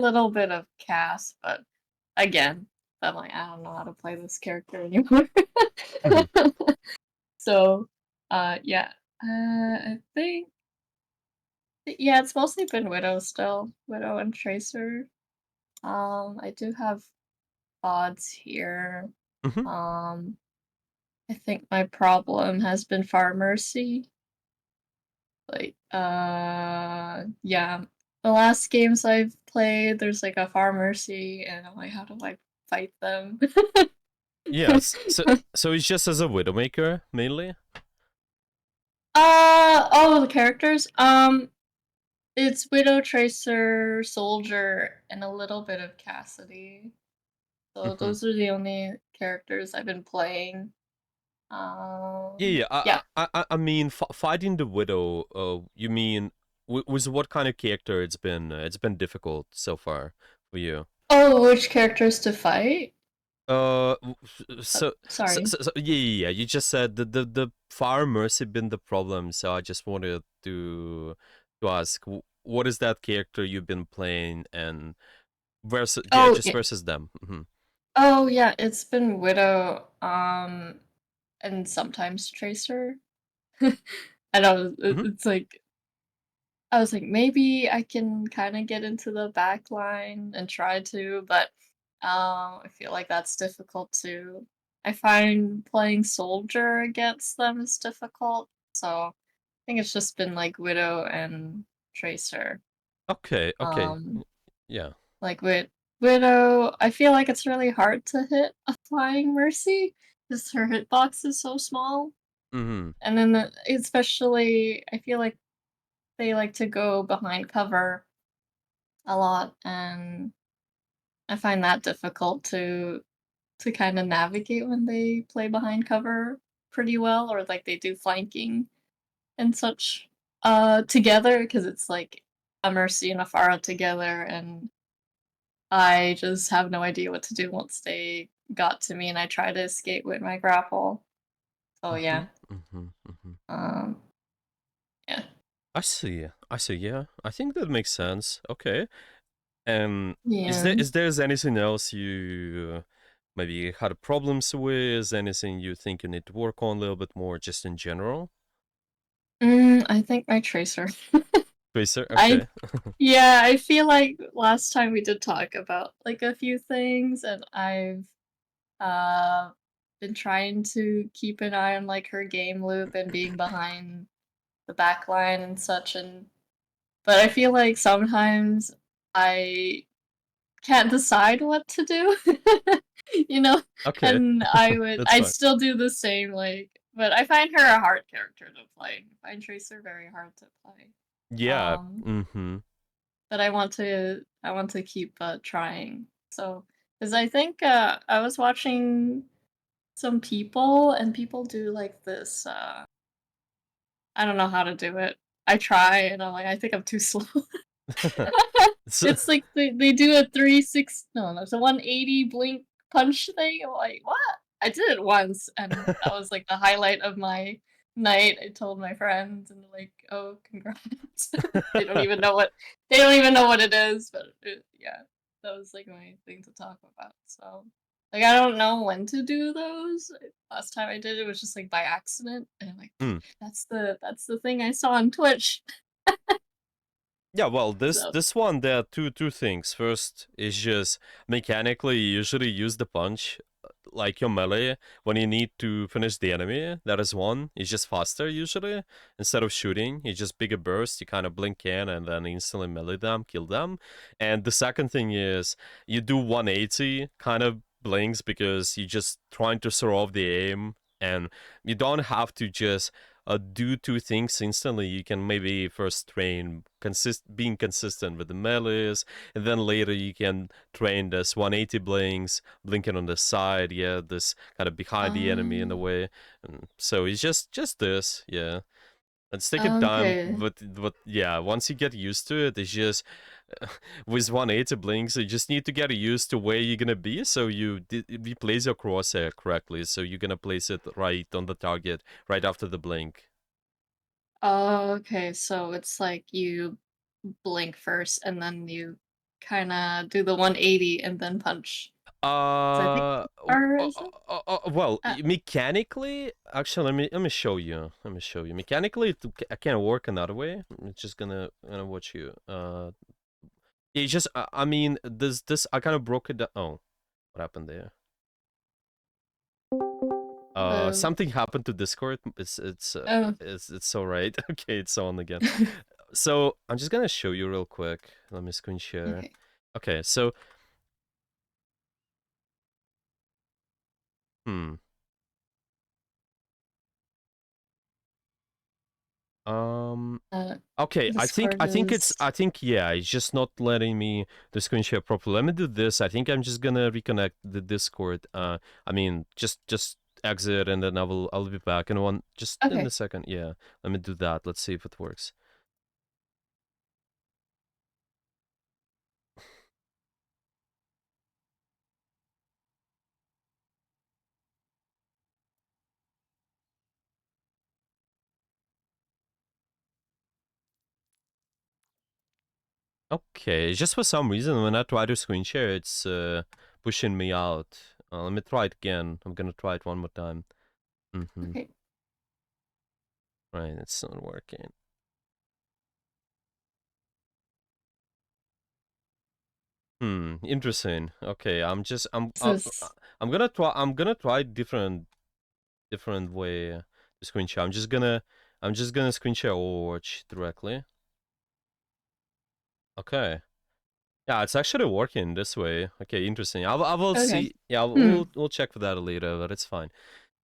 little bit of cast, but again, I'm like, I don't know how to play this character anymore. Mhm. So, yeah, I think yeah, it's mostly been Widow still, Widow and Tracer. I do have odds here. Mhm. Um, I think my problem has been Far Mercy. Like, yeah, the last games I've played, there's like a Far Mercy, and I'm like, how do I fight them? Yes. So it's just as a Widowmaker mainly. Oh, the characters. It's Widow, Tracer, Soldier, and a little bit of Cassidy. So Mhm. those are the only characters I've been playing. Yeah, yeah. Yeah. I mean, fighting the Widow. You mean with what kind of character it's been? It's been difficult so far for you. Oh, which characters to fight? Sorry. Yeah, yeah, yeah. You just said the Fire Mercy been the problem, so I just wanted to ask, what is that character you've been playing and versus, yeah, Oh, just yeah. versus them. Oh, yeah. It's been Widow. And sometimes Tracer. I know Hmm. it's like I was like maybe I can kind of get into the back line and try to, but I feel like that's difficult too. I find playing soldier against them is difficult, so I think it's just been like Widow and Tracer. Okay, okay, Um, yeah. like with Widow, I feel like it's really hard to hit a flying Mercy because her hitbox is so small. Hmm. And then especially, I feel like they like to go behind cover a lot, and I find that difficult to kind of navigate when they play behind cover pretty well, or like they do flanking and such together, because it's like a Mercy and a Pharah together, and I just have no idea what to do once they got to me, and I try to escape with my grapple. So Hmm. yeah, Hmm. Hmm. um, yeah, I see. I see. Yeah, I think that makes sense. Okay. yeah. Is there anything else you maybe had problems with? Anything you think you need to work on a little bit more, just in general? I think my tracer. Tracer. I Okay. Yeah, I feel like last time we did talk about like a few things, and I've uh been trying to keep an eye on like her game loop and being behind the back line and such, and but I feel like sometimes I can't decide what to do. You know? Okay. And That's I'd fine. still do the same, like, but I find her a hard character to play. I find Tracer very hard to play. Yeah. Um Mm-hmm. but I want to keep trying. So, because I think I was watching some people, and people do like this. I don't know how to do it. I try, and I'm like, I think I'm too slow. So, It's like they do a 360, no, there's a 180 blink punch thing. I'm like, what? I did it once, and that was like the highlight of my night. I told my friends, and they're like, "Oh, congrats!" They don't even know what they don't even know what it is, but yeah, that was like my thing to talk about. So, like, I don't know when to do those. Last time I did it was just like by accident, and I'm like, mm. that's the thing I saw on Twitch. Yeah, well, So, this one, there are two things. First is just mechanically you usually use the punch like your melee when you need to finish the enemy. That is one. It's just faster usually. Instead of shooting, it's just bigger burst. You kind of blink in and then instantly melee them, kill them. And the second thing is you do 180 kind of blinks because you're just trying to throw off the aim, and you don't have to just do two things instantly. You can maybe first train being consistent with the melees, and then later you can train this 180 blinks, blinking on the side, yeah, this kind of behind the enemy in a um, way. And so it's just this, yeah. It's taking time, okay. but yeah, once you get used to it, it's just with 180 blinks, you just need to get used to where you're gonna be, so you place your crosshair correctly, so you're gonna place it right on the target right after the blink. Oh, okay, so it's like you blink first and then you kinda do the 180 and then punch. So I think Uh, or is it? well, Uh, mechanically, actually, let me show you. Let me show you. Mechanically, I can work another way. I'm just gonna watch you. It's just, I mean, this I kind of broke it down. Oh, what happened there? oh, Something happened to Discord. oh, It's all right. Okay, it's on again. So I'm just gonna show you real quick. Let me screen share. okay. Okay, so hmm. Um. Uh, Okay, Discord is I think yeah, it's just not letting me the screen share properly. Let me do this. I think I'm just gonna reconnect the Discord. I mean, just exit and then I'll be back in one just in a okay. second. Yeah, let me do that. Let's see if it works. Okay, just for some reason when I try to screen share, it's pushing me out. Let me try it again. I'm gonna try it one more time. Mm-hmm. Okay. Right, it's not working. Interesting. Okay, So it's I'm gonna try different way to screen share. I'm just gonna screen share Overwatch directly. Okay. Yeah, it's actually working this way. Okay, interesting. I will okay. see. Yeah, Hmm. we'll check for that later, but it's fine.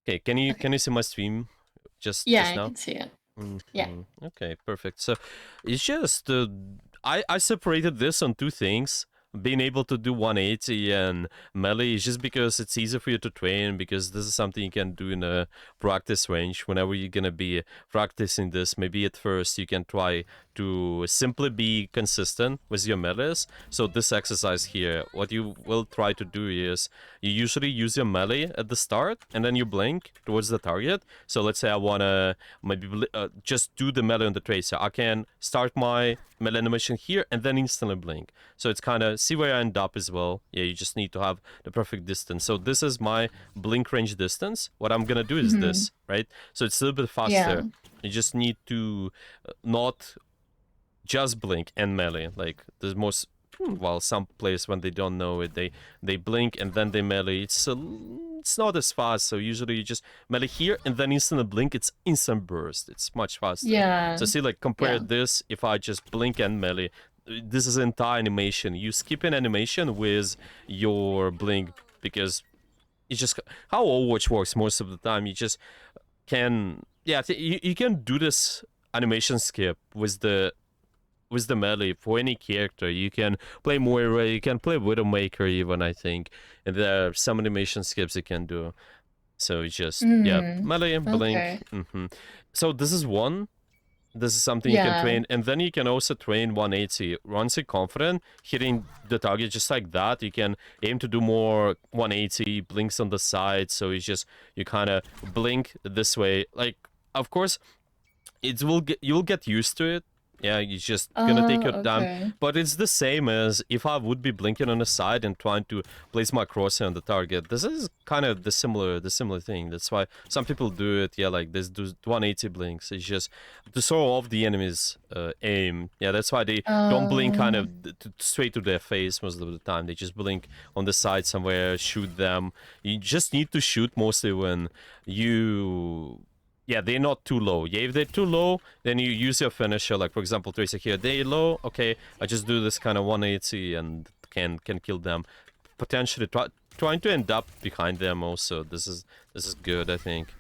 Okay, Okay. can you see my stream Yeah, just I now? can see it. Yeah. Hmm. Okay, perfect. So it's just I separated this on two things. Being able to do 180 and melee is just because it's easier for you to train, because this is something you can do in a practice range whenever you're gonna be practicing this. Maybe at first you can try to simply be consistent with your melees. So this exercise here, what you will try to do is you usually use your melee at the start and then you blink towards the target. So let's say I wanna maybe just do the melee on the tracer. I can start my melee animation here and then instantly blink. So it's kind of see where I end up as well. Yeah, you just need to have the perfect distance. So this is my blink range distance. What I'm gonna do is Hmm. this, right? So it's a little bit Yeah. faster. You just need to not just blink and melee. Like there's most well, some players when they don't know it, they blink and then they melee. It's not as fast. So usually you just melee here and then instant blink. It's instant burst. It's much faster. Yeah. So see, like compare Yeah. this. If I just blink and melee, this is entire animation. You skip an animation with your blink because it's just how Overwatch works most of the time. You just can yeah you can do this animation skip with the melee for any character. You can play Moira, you can play Widowmaker even, I think. And there are some animation skips you can do. So it's just, yeah, Hmm. melee, blink. Okay. So this is one. This is something you can Yeah. train. And then you can also train 180. Once you're confident, hitting the target just like that, you can aim to do more 180, blinks on the side. So it's just, you kind of blink this way. Like, of course, you'll get used to it. Yeah, you're just gonna take your time, Okay. but it's the same as if I would be blinking on the side and trying to place my crosshair on the target. This is kind of the similar thing. That's why some people do it. Yeah, like this do 180 blinks. It's just to throw off the enemy's aim. Yeah, that's why they don't blink kind Uh, of straight to their face most of the time. They just blink on the side somewhere, shoot them. You just need to shoot mostly when you yeah, they're not too low. Yeah, if they're too low, then you use your finisher. Like for example, Tracer here, they low. Okay, I just do this kind of 180 and can kill them. Potentially trying to end up behind them. Also, this is good. I think.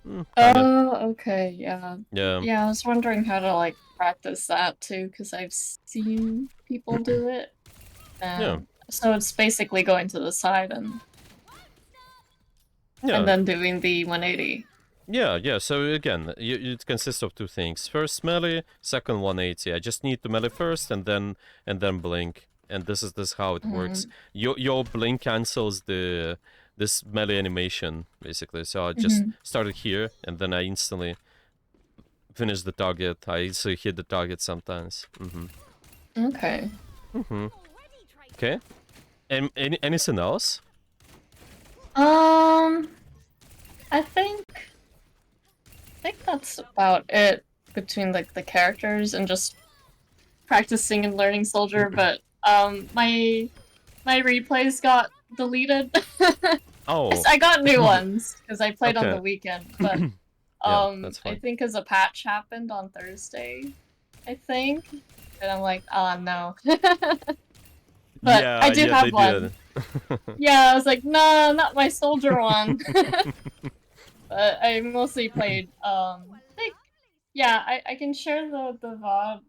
Kind of. okay. Yeah. Yeah. Yeah, I was wondering how to like practice that too, because I've seen people do it. Yeah. So it's basically going to the side and Yeah. then doing the 180. Yeah. So again, it consists of two things. First melee, second 180. I just need to melee first and then blink. And this how it works. Mm-hmm. Your blink cancels this melee animation basically. So I just Mm-hmm. started here and then I instantly finish the target. I also hit the target sometimes. Okay. Mm-hmm. Okay. And anything else? Um, I think that's about it between like the characters and just practicing and learning soldier, but my replays got deleted. Oh. I got new ones because I played on Okay. the weekend, but Yeah, that's I fine. think because a patch happened on Thursday, I think, and I'm like, oh no. But I Yeah, do yeah, have they one. did. Yeah, I was like, no, not my soldier one. But I mostly played I think yeah, I can share the VOD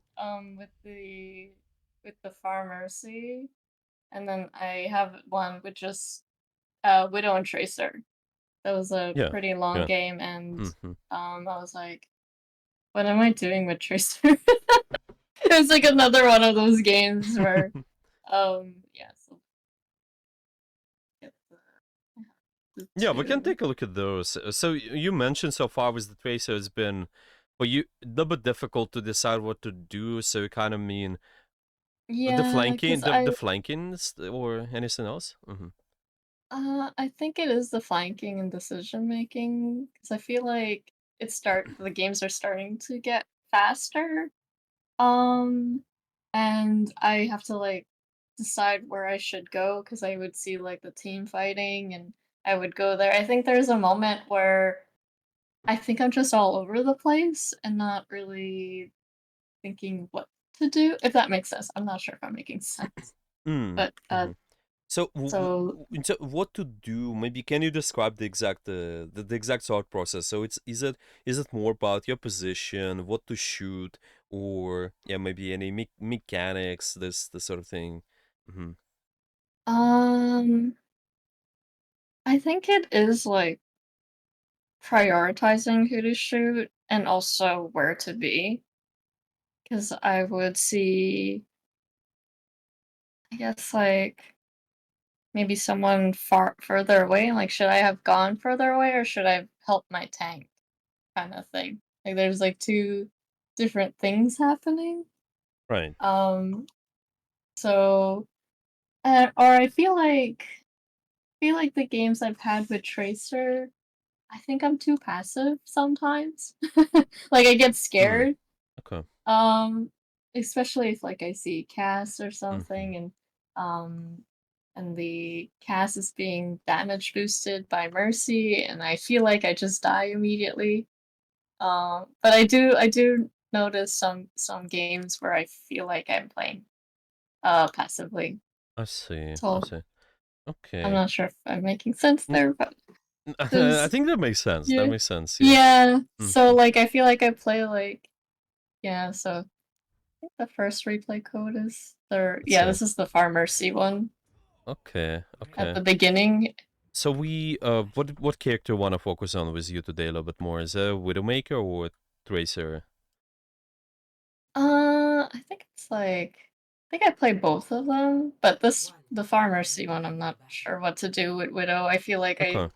with the Pharmacy, and then I have one with just Widow and Tracer. That was a Yeah, pretty long yeah. game, and Hmm. I was like, what am I doing with Tracer? It was like another one of those games where yeah, so get the Yeah, we can two. take a look at those. So you mentioned so far with the tracer it's been for you a little bit difficult to decide what to do. So you kind of mean the Yeah, flanking, because the I flankings, or anything else? I think it is the flanking and decision making because I feel like the games are starting to get faster. Um, and I have to like decide where I should go because I would see like the team fighting and I would go there. I think there's a moment where I think I'm just all over the place and not really thinking what to do, if that makes sense. I'm not sure if I'm making sense. But Mm-hmm. So, so what to do? Maybe can you describe the exact the exact thought process? So is it more about your position, what to shoot, or yeah, maybe any mechanics, this sort of thing. Mm-hmm. um I think it is like prioritizing who to shoot and also where to be. Because I would see, I guess, like maybe someone further away. Like, should I have gone further away or should I have helped my tank? Kind of thing. Like, there's like two different things happening. Right. Um, so, or feel like the games I've had with Tracer, I think I'm too passive sometimes. Like, I get Mm. scared. Okay. Um, Especially if like I see cast or Mm-hmm. something um and the cast is being damage boosted by Mercy and I feel like I just die immediately. But I do notice some games where I feel like I'm playing passively. I see. I So see. I'm Okay. not sure if I'm making sense N- there, but I there's think that makes sense. That yeah. makes sense. Yeah. Yeah. So Mm-hmm. like I feel like I play like yeah, so think the first replay code is there. Let's Yeah, see. this is the Pharmacy one Okay. at Okay. the beginning. So we what character want to focus on with you today a little bit more? Is it Widowmaker or Tracer? I think it's like I think I play both of them, but the Pharmacy one I'm not sure what to do with Widow. I feel like Okay.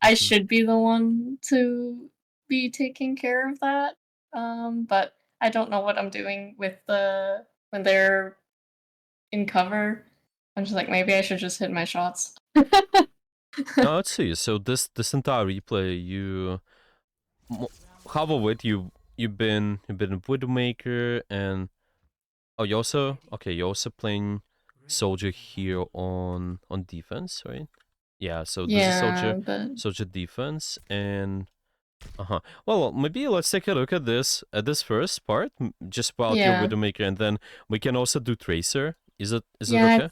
I Hmm. should be the one to be taking care of that. But I don't know what I'm doing with the when they're in cover. I'm just like maybe I should just hit my shots. Now let's see. So this entire replay, mo- half of it you've been a Widowmaker, and oh you also okay you also playing soldier here on defense, right? Yeah. So this is Yeah, but soldier defense, and uh-huh. Well, maybe let's take a look at this first part, just about your yeah. Widowmaker, and then we can also do Tracer. Is it Yeah, okay?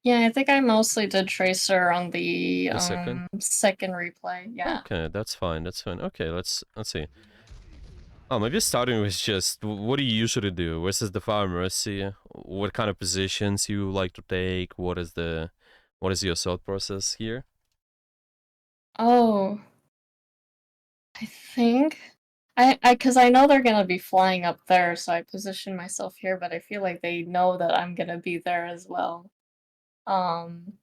yeah, I think I mostly did Tracer on the The second. second replay. Yeah. Okay, that's fine. That's fine. Okay, let's see. Oh, maybe starting with just what do you usually do versus the farmer? See what kind of positions you like to take. What is your thought process here? Oh, I think because I know they're gonna be flying up there, so I position myself here, but I feel like they know that I'm gonna be there as well. Um,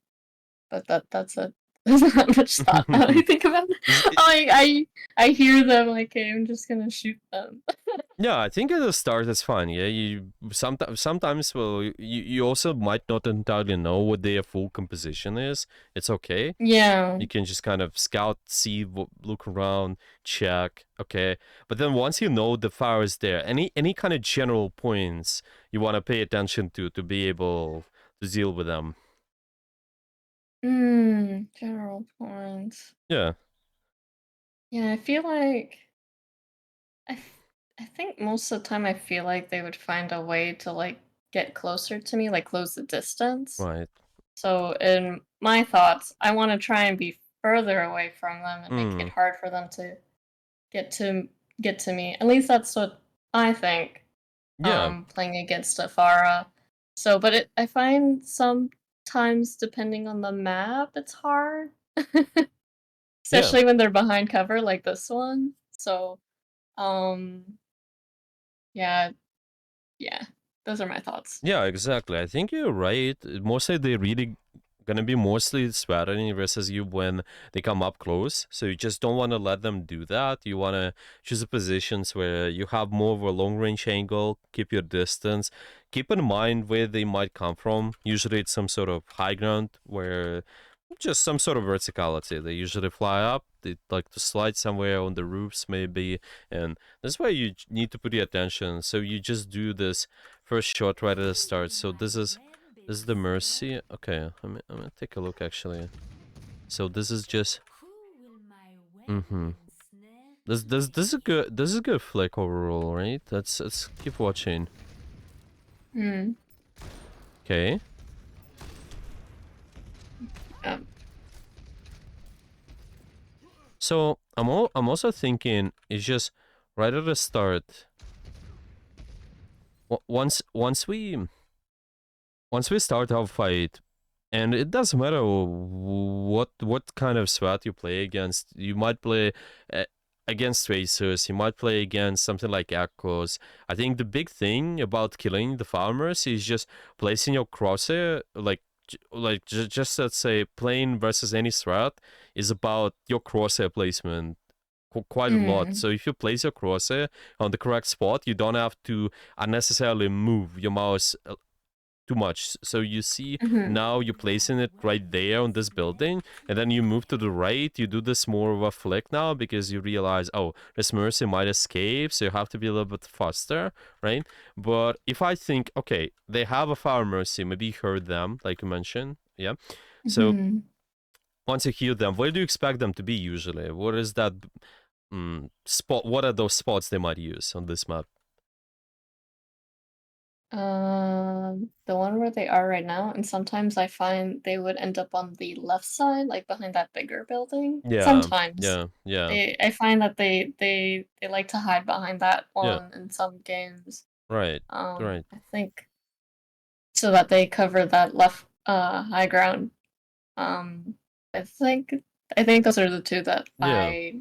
but that's it. There's not much thought that I think about it. Is it- I hear them, like, okay, I'm just gonna shoot them. yeah, I think at the start it's fine. Yeah, you sometimes well, you also might not entirely know what their full composition is. It's okay. Yeah. You can just kind of scout, see, look around, check. Okay, but then once you know the fire is there, any kind of general points you want to pay attention to be able to deal with them. General points. Yeah, Yeah, I feel like I, th- I think most of the time I feel like they would find a way to like get closer to me, like close the distance. right. So in my thoughts, I want to try and be further away from them and make it Hmm. hard for them to get to get to me. At least that's what I think. Yeah, Playing against Afara. So, but I find sometimes depending on the map, it's hard, yeah. especially when they're behind cover like this one. So, um, yeah, yeah, those are my thoughts. Yeah, exactly. I think you're right. Mostly they're really gonna be mostly threatening versus you when they come up close. So you just don't want to let them do that. You want to choose the positions where you have more of a long range angle, keep your distance, keep in mind where they might come from. Usually it's some sort of high ground where just some sort of verticality. They usually fly up. They like to slide somewhere on the roofs, maybe, and that's why you need to put your attention. So you just do this first shot right at the start. So this is the mercy. Okay, I'm gonna take a look actually. So this is just mm-hmm. This is a good flick overall, right? Let's keep watching. Hmm. Okay. Um, So I'm also thinking it's just right at the start. Once we start our fight, and it doesn't matter what kind of SWAT you play against. You might play uh, against tracers. You might play against something like echoes. I think the big thing about killing the farmers is just placing your crosshair just let's say playing versus any SWAT is about your crosshair placement quite a lot. mm, So if you place your crosshair on the correct spot, you don't have to unnecessarily move your mouse too much. So you see mm-hmm, now you're placing it right there on this building, and then you move to the right. You do this more of a flick now because you realize, oh, this mercy might escape, so you have to be a little bit faster, right? But if I think, okay, they have a fire mercy, maybe you heard them, like you mentioned, yeah. So mm-hmm. once you hear them, where do you expect them to be usually? What is that spot? What are those spots they might use on this map? The one where they are right now, and sometimes I find they would end up on the left side, like behind that bigger building. Yeah, Sometimes yeah, yeah, I find that they like to hide behind that yeah. one in some games. Right, right. I think so that they cover that left high ground. Um, I think I think those are the two that Yeah. I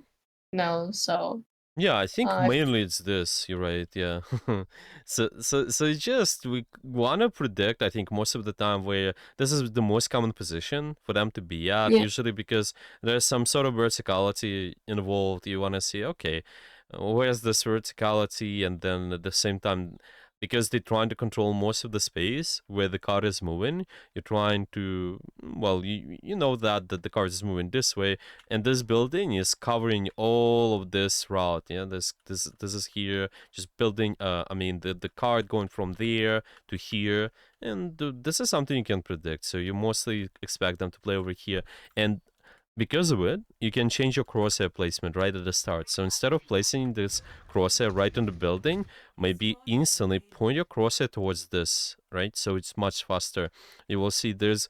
know. So Yeah, I think if mainly it's this. You're right. Yeah. So it's just we wanna predict. I think most of the time where this is the most common position for them to be at. yeah. Usually because there's some sort of verticality involved. You wanna see, okay, where's this verticality, and then at the same time, because they're trying to control most of the space where the car is moving, you're trying to well, you know that the car is moving this way, and this building is covering all of this route. Yeah, this is here, just building I mean the card going from there to here, and this is something you can predict, so you mostly expect them to play over here. And because of it, you can change your crosshair placement right at the start. So instead of placing this crosshair right on the building, maybe instantly point your crosshair towards this, right? So it's much faster. You will see there's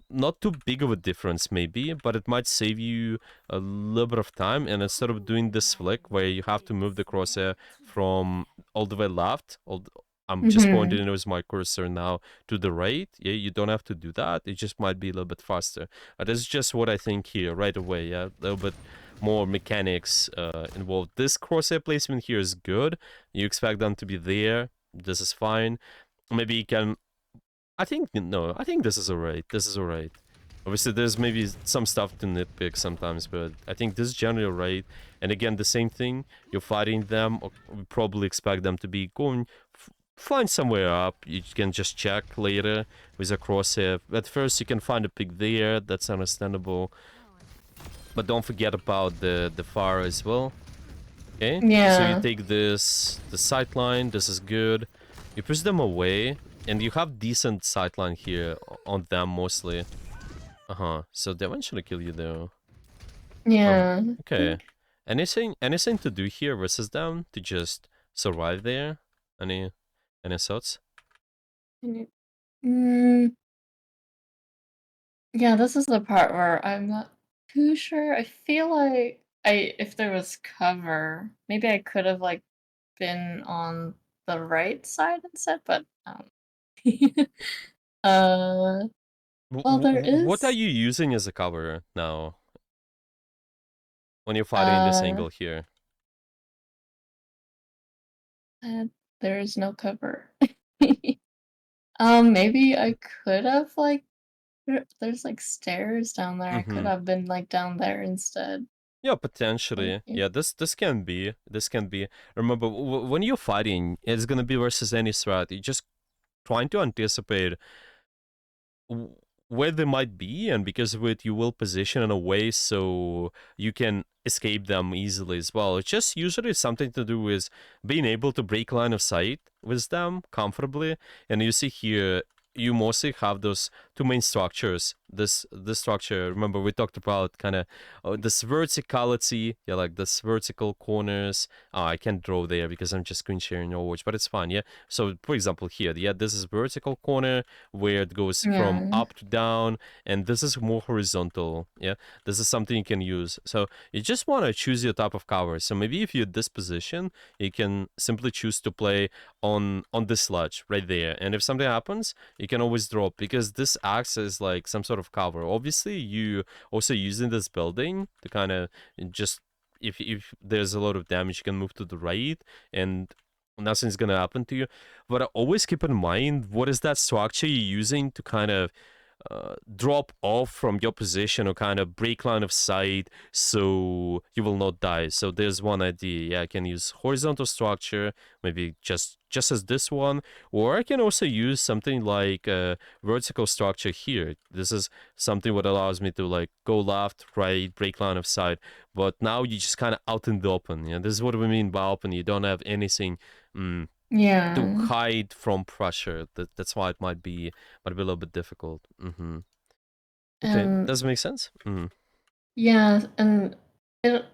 not too big of a difference maybe, but it might save you a little bit of time. And instead of doing this flick where you have to move the crosshair from all the way left, I'm just Mm-hmm. pointing it with my cursor now to the right. Yeah, you don't have to do that. It just might be a little bit faster. That's just what I think here right away. Yeah, a little bit more mechanics involved. This crosshair placement here is good. You expect them to be there. This is fine. Maybe you can. I think no. I think this is alright. This is alright. Obviously, there's maybe some stuff to nitpick sometimes, but I think this is generally right. And again, the same thing. You're fighting them, or we probably expect them to be going flying somewhere up. You can just check later with a crosshair. At first, you can find a pick there. That's understandable. But don't forget about the fire as well. Okay, so you Yeah. take the sight line. This is good. You push them away, and you have decent sight line here on them mostly. So they eventually kill you though. Yeah. I Okay. think. Anything to do here versus them to just survive there? Any any thoughts? Mm, yeah, this is the part where I'm not too sure. I feel like if there was cover, maybe I could have like been on the right side instead, but uh, well, there What are is you using as a cover now when you're fighting in this uh, angle here? uh there is no cover. Maybe I could have like there's like stairs down there. I could Mm-hmm. have been like down there instead. Yeah, Like, potentially. Yeah, this can be. This can be. Remember, when you're fighting, it's gonna be versus any threat. You're just trying to anticipate w- where they might be, and because of it, you will position in a way so you can escape them easily as well. It's just usually something to do with being able to break line of sight with them comfortably. And you see here, you mostly have those two main structures. This structure, remember we talked about kind of this verticality, yeah, like this vertical corners. I can't draw there because I'm just screen sharing Overwatch, but it's fine, yeah. So for example here, yeah, this is vertical corner where it goes from yeah. up to down, and this is more horizontal. Yeah, this is something you can use. So you just want to choose your type of cover. So maybe if you're this position, you can simply choose to play on this ledge right there, and if something happens, you can always drop because this acts as like some sort of cover. Obviously, you also using this building to kind of just if there's a lot of damage, you can move to the right and nothing's gonna happen to you. But always keep in mind what is that structure you're using to kind of drop off from your position or kind of break line of sight so you will not die. So there's one idea. Yeah, I can use horizontal structure, maybe just as this one, or I can also use something like vertical structure here. This is something what allows me to like go left, right, break line of sight. But now you just kind of out in the open. Yeah, this is what we mean by open. You don't have anything. To Yeah. hide from pressure. That's why it might be a little bit difficult. Okay, And does it make sense? yeah, and it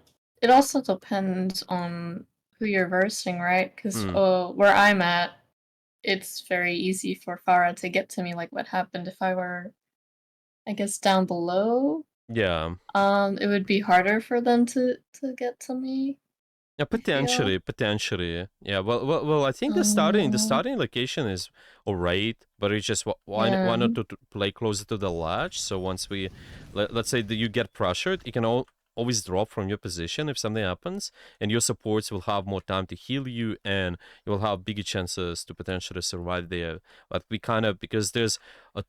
it also depends on who you're versing, right? Because Mm. where I'm at, it's very easy for Farah to get to me. Like, what happened if I were, I guess, down below? Yeah. It would be harder for them to get to me, Yeah, I feel. potentially. Yeah, well. I think the Uh, starting location is alright, but it's just why yeah, not to play closer to the ledge? So once let's say that you get pressured, you can always drop from your position if something happens, and your supports will have more time to heal you, and you will have bigger chances to potentially survive there. But we kind of because there's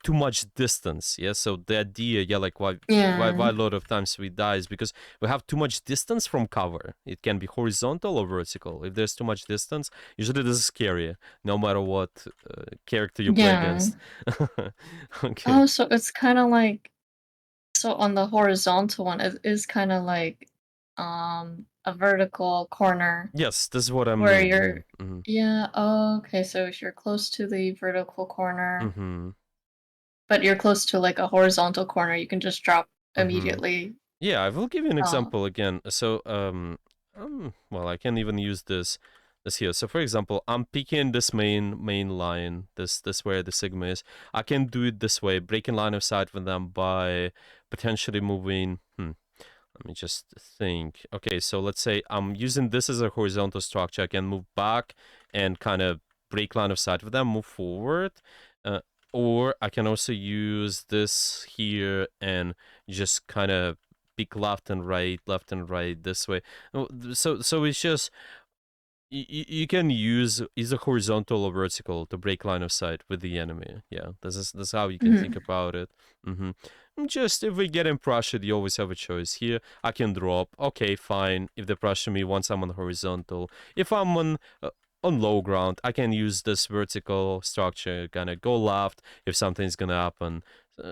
too much distance, yeah. So the idea, yeah, like why yeah, a lot of times we die is because we have too much distance from cover. It can be horizontal or vertical. If there's too much distance, usually this is scary, no matter what character you play yeah. against. Okay. Oh, so it's kind of like so on the horizontal one, it is kind of like a vertical corner Yes, this is what I where mean. Yeah. you're. Yeah. Oh, okay. So if you're close to the vertical corner, Mm-hmm. but you're close to like a horizontal corner, you can just drop Mm-hmm. immediately. Yeah, I will give you an Oh, example again. So, well, I can even use this here. So, for example, I'm picking this main line, this where the sigma is. I can do it this way, breaking line of sight with them by potentially moving. Let me just think. Okay, so let's say I'm using this as a horizontal structure. I can move back and kind of break line of sight with them, move forward. Uh, or I can also use this here and just kind of pick left and right this way. So it's just You can use either horizontal or vertical to break line of sight with the enemy. Yeah, that's how you can think Mhm. about it. hmm Just if we get in pressured, you always have a choice. Here, I can drop. Okay, fine. If they pressure me once I'm on horizontal, if I'm on low ground, I can use this vertical structure. Gonna go left if something's gonna happen.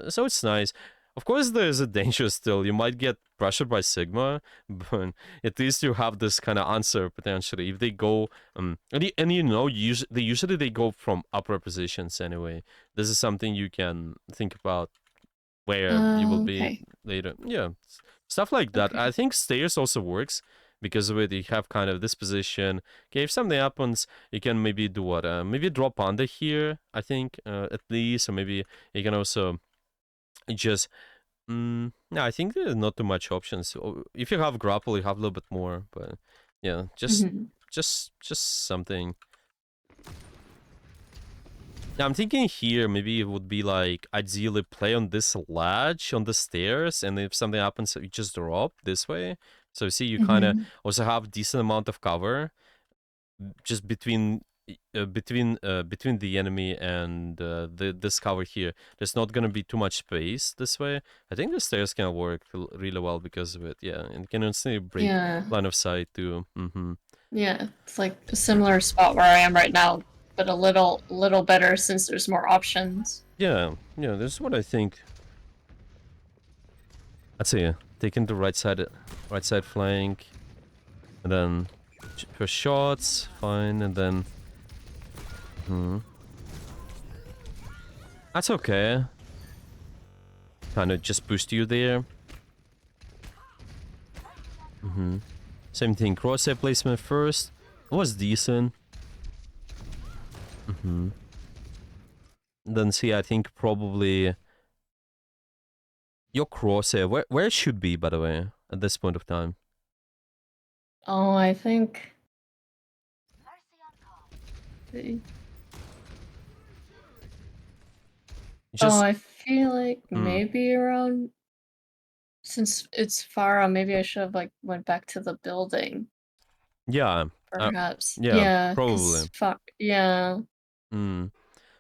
So it's nice. Of course, there's a danger still. You might get pressured by Sigma, but at least you have this kind of answer potentially. If they go, and you know, usually they go from upper positions anyway. This is something you can think about where you will be Okay. later. Yeah, stuff like that. I Okay. think stairs also works because of it. You have kind of this position. Okay, if something happens, you can maybe do what? Maybe drop under here. I think at least, or maybe you can also just no, I think there's not too much options. If you have grapple, you have a little bit more, but yeah, Mhm. just something. Now I'm thinking here, maybe it would be like ideally play on this ledge on the stairs, and if something happens, you just drop this way. So see, you kind of Mhm. also have decent amount of cover just between the enemy and this cover here. There's not gonna be too much space this way. I think the stairs can work really well because of it. Yeah, and you can instantly break Yeah. line of sight too. Yeah. It's like a similar spot where I am right now, but a little better since there's more options. Yeah, yeah. This is what I think. I'd say taking the right side flank, and then for shots, fine, and then. That's okay. Kind of just boost you there. Same thing. Crosshair placement first. It was decent. Then see, I think probably your crosshair. Where it should be, by the way, at this point of time. Oh, I think. Oh, Just I feel like mm, maybe around since it's far out, maybe I should have like went back to the building, yeah, perhaps. yeah, Yeah, probably. 'cause fuck. Yeah. Mm.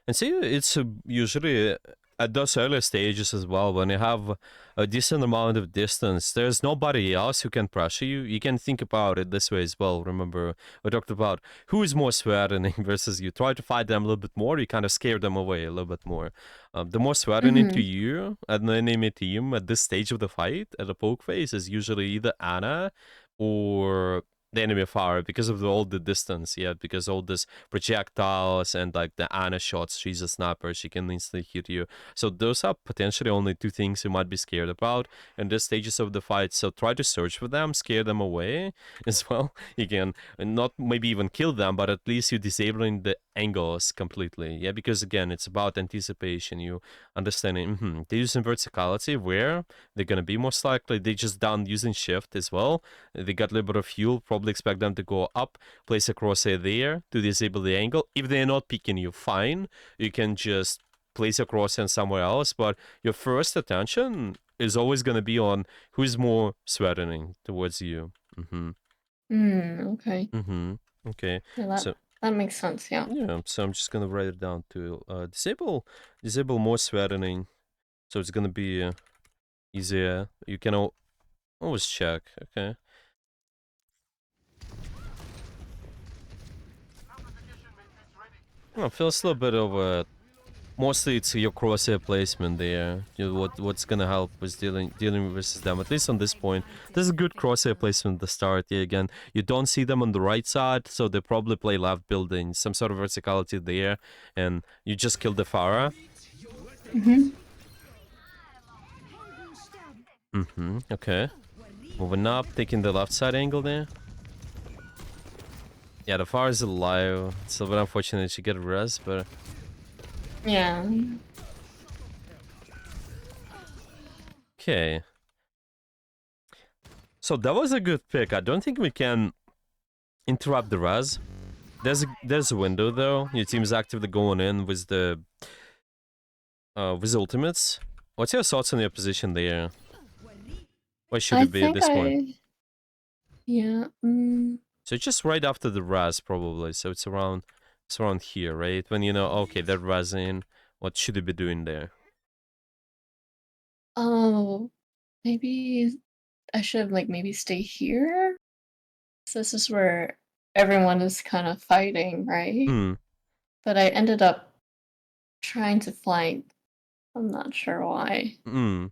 And see, it's usually at those early stages as well, when you have a decent amount of distance, there's nobody else who can pressure you. You can think about it this way as well. Remember, we talked about who is more threatening versus you. Try to fight them a little bit more, you kind of scare them away a little bit more. The more threatening to Mhm. you at the enemy team at this stage of the fight, at the poke phase, is usually either Anna or the enemy fire because of all the distance, yeah, because all this projectiles and like the Ana shots, she's a sniper, she can instantly hit you. So those are potentially only two things you might be scared about in the stages of the fight. So try to search for them, scare them away as well. You can not maybe even kill them, but at least you're disabling the angles completely. Yeah, because again, it's about anticipation. You understanding they're using verticality where they're gonna be most likely. They just done using shift as well. They got a little bit of fuel, probably expect them to go up, place a crosshair there to disable the angle. If they're not picking you, fine. You can just place a crosshair somewhere else, but your first attention is always going to be on who's more threatening towards you. Okay. Okay. Yeah, that So that makes sense, yeah. yeah, so I'm just gonna write it down to disable more threatening. So it's gonna be easier. You can always check. Okay. Well, feels a little bit of mostly it's your crosshair placement there. What's gonna help with dealing versus them. At least on this point, this is a good crosshair placement at the start. Yeah, again, you don't see them on the right side, so they probably play left building, some sort of verticality there, and you just kill the Pharah. Mhm. Okay. Moving up, taking the left side angle there. Yeah, the Pharah is alive. It's a little bit unfortunate she get res, but Yeah. okay. So that was a good pick. I don't think we can interrupt the res. There's a window though. Your team's actively going in with ultimates. What's your thoughts on your position there? Where should I it be at think this point? I yeah. So just right after the res, probably. So it's around here, right? When you know, okay, they're resing. What should they be doing there? Oh, maybe I should like maybe stay here. So this is where everyone is kind of fighting, right? Hmm. But I ended up trying to flank. I'm not sure why. Hmm.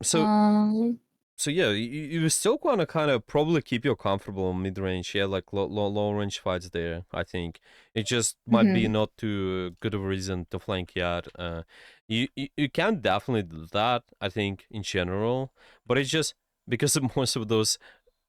So Um, yeah, you still want to kind of probably keep you comfortable mid range. Yeah, like low range fights there. I think it just might be mhm, not too good of a reason to flank yet. You can definitely do that. I think in general, but it's just because of most of those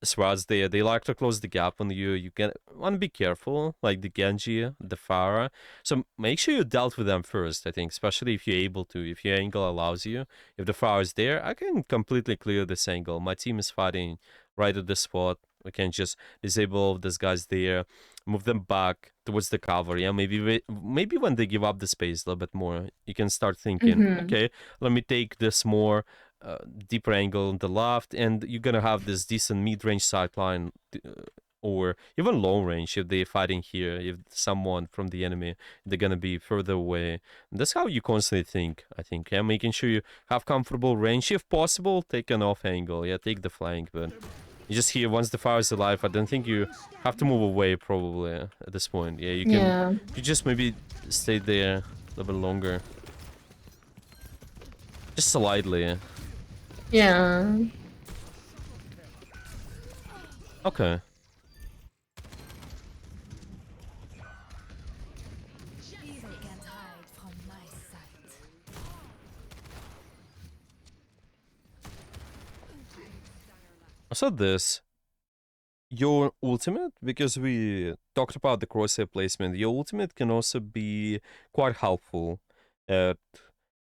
squads there, they like to close the gap on you. You can want to be careful, like the Genji, the Pharah. So make sure you dealt with them first, I think, especially if you're able to, if your angle allows you. If the Pharah is there, I can completely clear this angle. My team is fighting right at this spot. We can just disable all of these guys there, move them back towards the cover. Yeah, maybe when they give up the space a little bit more, you can start thinking, mhm, okay, let me take this more deeper angle on the left, and you're gonna have this decent mid-range sideline or even long range if they're fighting here. If someone from the enemy, they're gonna be further away. And that's how you constantly think. I think, yeah, making sure you have comfortable range. If possible, take an off angle. Yeah, take the flank, but you just here once the fire is alive. I don't think you have to move away probably at this point. Yeah, yeah, you just maybe stay there a little bit longer, just slightly. yeah, Okay. They can't hide from my sight. So this your ultimate, because we talked about the crosshair placement, your ultimate can also be quite helpful at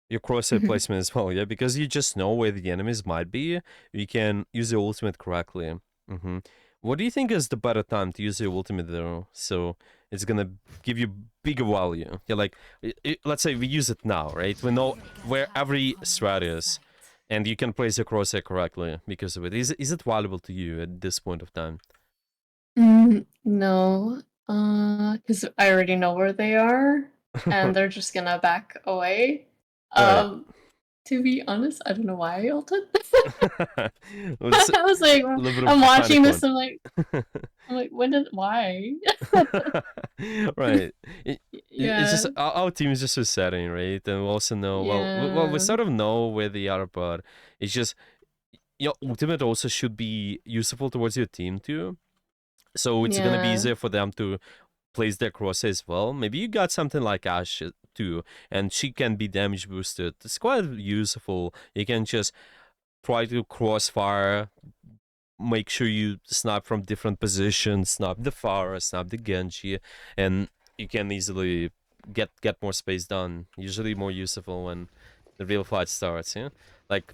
your crosshair mhm, placement as well, yeah, because you just know where the enemies might be. You can use your ultimate correctly. hmm What do you think is the better time to use your ultimate though? So it's gonna give you bigger value. Yeah, like let's say we use it now, right? We know They can't where hide every from my strat is, sight. and you can place your crosshair correctly because of it. Is it valuable to you at this point of time? no, because I already know where they are, and they're just gonna back away. Right. Um, to be honest, I don't know why I ulted. It's a I was like, little bit I'm of a watching panic this, one. I'm like, why? Right. It's just Yeah, our team is just so setting, right? And we also know we yeah, sort of know where they are, but it's just your ultimate also should be useful towards your team too. So it's gonna be yeah, easier for them to place their cross as well. Maybe you got something like Ash too, and she can be damage boosted. It's quite useful. You can just try to crossfire, make sure you snipe from different positions, snipe the Pharah, snipe the Genji, and you can easily get more space done. Usually more useful when the real fight starts, yeah? Like,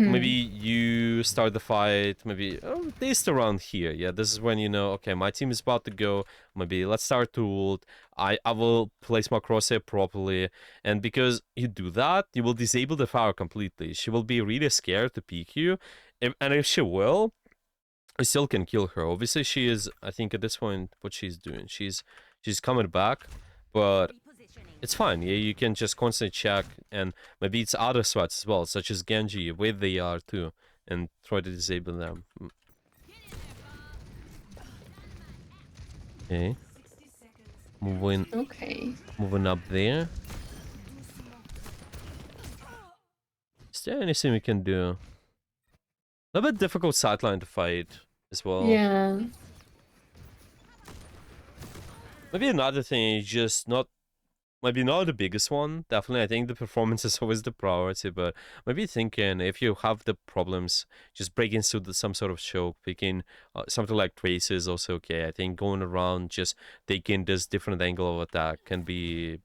maybe mhm, you start the fight, maybe, oh, based around here, yeah? This is when you know, okay, my team is about to go, maybe let's start to ult, I will place my crosshair properly, and because you do that, you will disable the Pharah completely. She will be really scared to peek you, and if she will, I still can kill her. Obviously, she is. I think at this point, what she's doing, she's coming back, but it's fine. Yeah, you can just constantly check, and maybe it's other sweats as well, such as Genji, where they are too, and try to disable them. Okay, moving okay. moving up there. Is there anything we can do? A little bit difficult sideline to fight as well. Yeah, Maybe another thing is just not maybe not the biggest one. Definitely, I think the performance is always the priority. But maybe thinking if you have the problems, just breaking through some sort of choke, picking something like trace is also okay. I think going around just taking this different angle of attack can be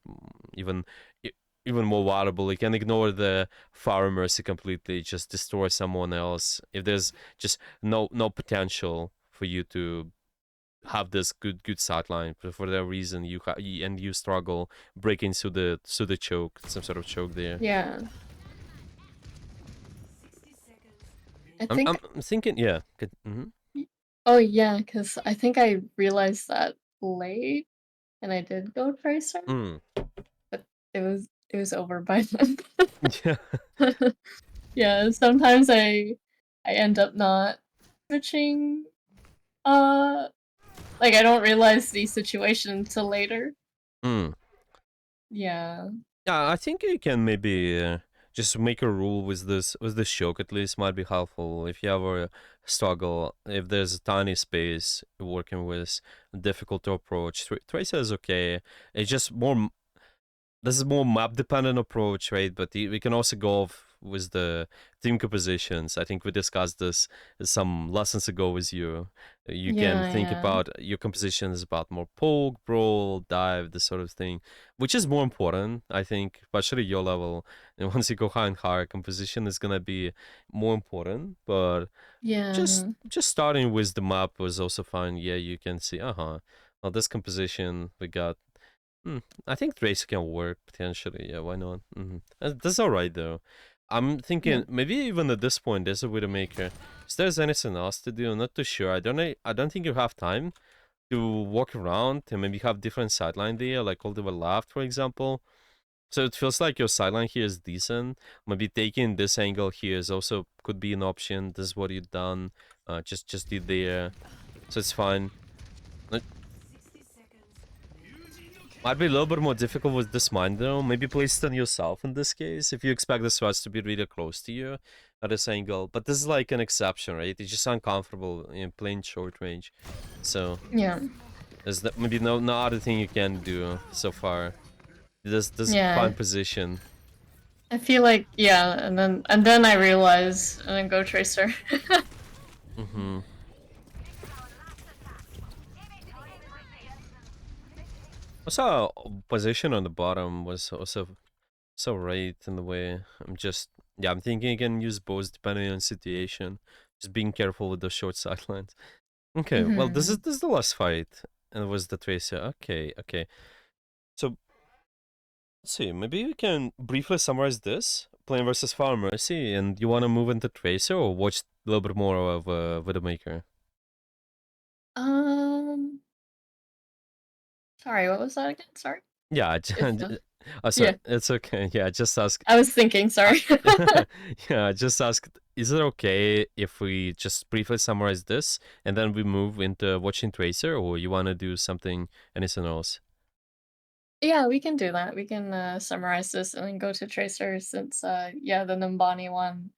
even e- even more valuable. You can ignore the fire mercy completely, just destroy someone else. If there's just no potential for you to have this good sideline, but for that reason you struggle breaking through the choke, some sort of choke there. yeah. I I'm think thinking, yeah. Oh, yeah, because I think I realized that late, and I did go Tracer, Mm. but it was over by then. Yeah. Yeah, sometimes I end up not switching, uh, like, I don't realize the situation until later. Mm. Yeah. Yeah, I think you can maybe just make a rule with this choke at least might be helpful if you ever struggle if there's a tiny space working with difficult to approach. Tracer is okay. It's just more this is more map dependent approach, right? But we can also go off with the team compositions. I think we discussed this some lessons ago with you. You can Yeah, think yeah. about your compositions about more poke, brawl, dive, this sort of thing, which is more important, I think, especially your level. And once you go higher and higher, composition is gonna be more important. But Yeah. just starting with the map was also fine. Yeah, you can see, well, this composition we got. Hmm, I think Trace can work potentially. Yeah, why not? That's all right though. I'm Yeah. thinking maybe even at this point there's a way to make her. If there's anything else to do, I'm not too sure. I don't think you have time to walk around and maybe have different sideline there, like all the way left, for example. So it feels like your sideline here is decent. Maybe taking this angle here is also could be an option. This is what you've done. Just did there, so it's fine. Might be a little bit more difficult with this mine though. Maybe place it on yourself in this case if you expect the swords to be really close to you at this angle. But this is like an exception, right? It's just uncomfortable in plain short range. So Yeah. there's maybe no other thing you can do so far. This Yeah. fine position. I feel like, yeah, and then I realize and then go Tracer. Mm-hmm. Also, position on the bottom was also so right in the way. I'm thinking you can use both depending on situation. Just being careful with the short sidelines. Okay, well, Mhm. this is the last fight, and it was the Tracer. Okay, okay. So let's see. Maybe we can briefly summarize this Plane versus Fire Mercy, and you want to move into Tracer or watch a little bit more of Widowmaker? Um, Sorry, what was that again? Sorry. Yeah, It's oh, sorry, yeah. it's okay. Yeah, just ask. I was thinking, sorry. Yeah, just ask. Is it okay if we just briefly summarize this and then we move into watching Tracer, or you want to do anything else? Yeah, we can do that. We can summarize this and then go to Tracer since yeah, the Numbani one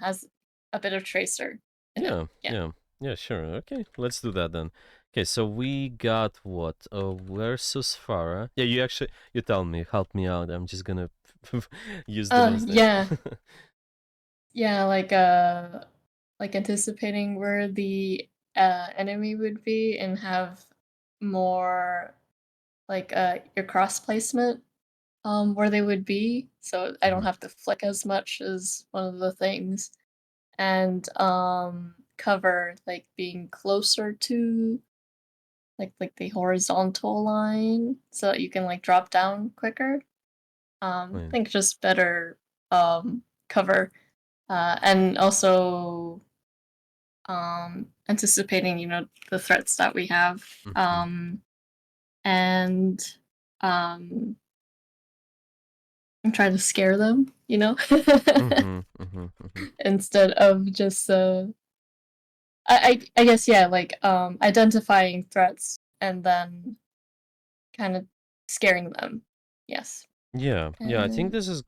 has a bit of Tracer in it. Yeah, Yeah. yeah, yeah, sure. Okay, let's do that then. Okay, so we got what? Versus Farah. Yeah, you tell me, help me out. I'm just gonna use the most name. Yeah. Yeah, like anticipating where the enemy would be and have more like your cross placement where they would be so I don't Mhm. have to flick as much as one of the things and cover like being closer to like the horizontal line so that you can like drop down quicker. I Fine. think just better cover and also anticipating the threats that we have Mhm. and um and try to scare them Mhm. Mhm. Mhm. instead of just I guess yeah like identifying threats and then kind of scaring them. Yes. Yeah, yeah. I think And this is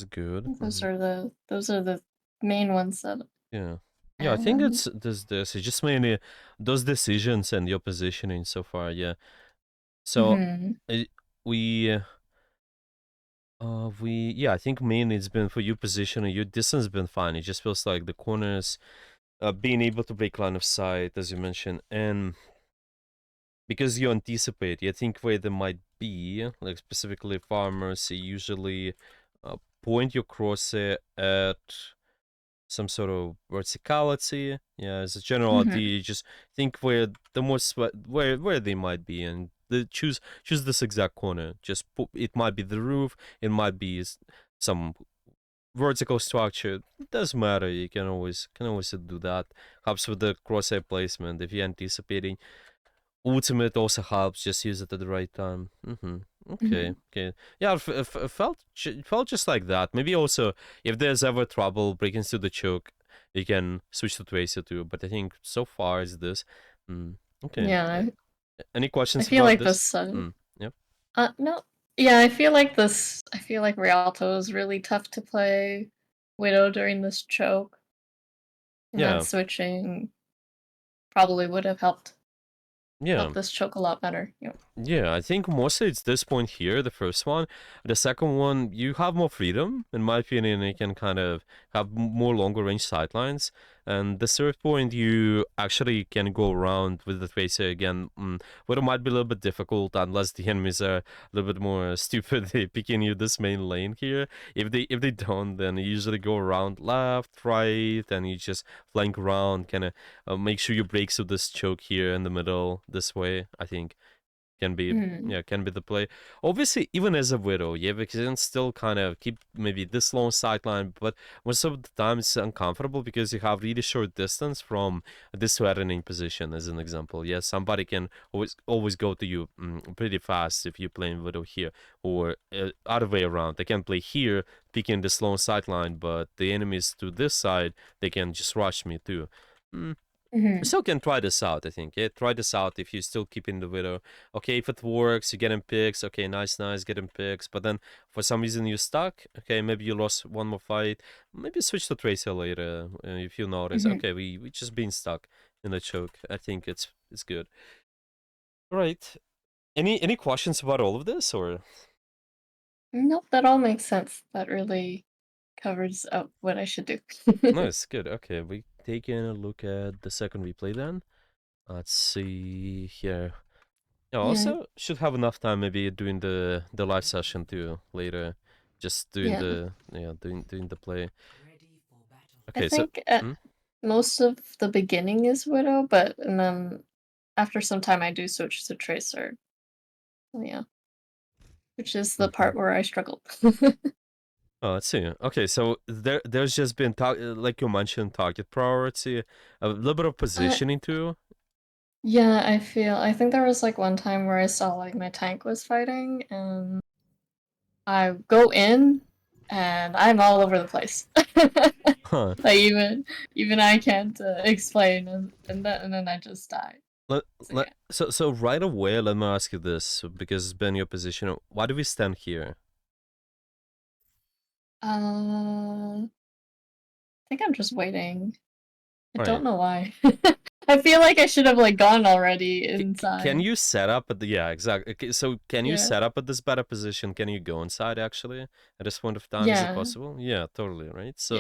good. I think those are the main ones that Yeah, yeah. I think and it's this. It's just mainly those decisions and your positioning so far. Yeah. So, mhm uh, we yeah. I think mainly it's been for you positioning. Your distance has been fine. It just feels like the corners, being able to break line of sight, as you mentioned, and because you anticipate, you think where they might be, like specifically farmers, you usually point your crosshair at some sort of verticality. Yeah, as a general idea, mhm you just think where the most where they might be, and choose this exact corner. Just it might be the roof, it might be some vertical structure, it does matter. You can always do that. Helps with the crosshair placement if you're anticipating. Ultimate also helps. Just use it at the right time. Okay, Hmm. okay. Yeah, it felt just like that. Maybe also if there's ever trouble breaking through the choke, you can switch to Tracer too. But I think so far is this. Mm, okay. Yeah, Any I questions feel about like this? this. Yep. No. Yeah, I feel like this. I feel like Rialto is really tough to play Widow during this choke, and that Yeah. switching probably would have Yeah. helped this choke a lot better. Yeah, I think mostly it's this point here, the first one. The second one, you have more freedom, in my opinion. You can kind of have more longer range sidelines. And the third point, you actually can go around with the tracer again. But it might be a little bit difficult unless the enemies are a little bit more stupid. They picking you this main lane here. If they don't, then you usually go around left, right, and you just flank around, kind of make sure you break through this choke here in the middle this way. I think can be Mm. can be the play. Obviously, even as a widow, yeah, because you can still kind of keep maybe this long sideline, but most of the time it's uncomfortable because you have really short distance from this threatening position. As an example, yeah, somebody can always go to you pretty fast if you're playing widow here, or other way around. They can play here, picking this long sideline, but the enemies to this side they can just rush me too. Mm, Hmm. still can try this out, I think. Yeah, try this out if you still keep in the widow. Okay, if it works, you get him picks. Okay, nice, get him picks. But then for some reason you're stuck. Okay, maybe you lost one more fight. Maybe switch to Tracer later if you notice. Hmm. Okay, we just been stuck in the choke. I think it's good. All right. Any questions about all of this or? Nope, that all makes sense. That really covers up what I should do. Nice, good. Okay, we taking a look at the second replay then. Let's see here. Yeah, Yeah, also should have enough time maybe doing the live session too later. Just doing yeah. doing the play. I Okay, so think hmm? most of the beginning is Widow, but and then after some time I do switch to Tracer. So, yeah, which is the Mhm. part where I struggled. Oh, let's see. Okay, so there's just been like you mentioned target priority, a little bit of uh, positioning too. yeah, I think there was like one time where I saw like my tank was fighting and I go in and I'm all over the place. Huh. Like even I can't explain and then I just die. So yeah. So right away, let me ask you this because it's been your position. Why do we stand here? I think I'm just waiting. I don't Right. know why. I feel like I should have like gone already Can inside. you set up at the yeah exactly? Okay, so can you Yeah. set up at this better position? Can you go inside actually at this point of time? Is it Yeah. possible? Yeah, totally right. So,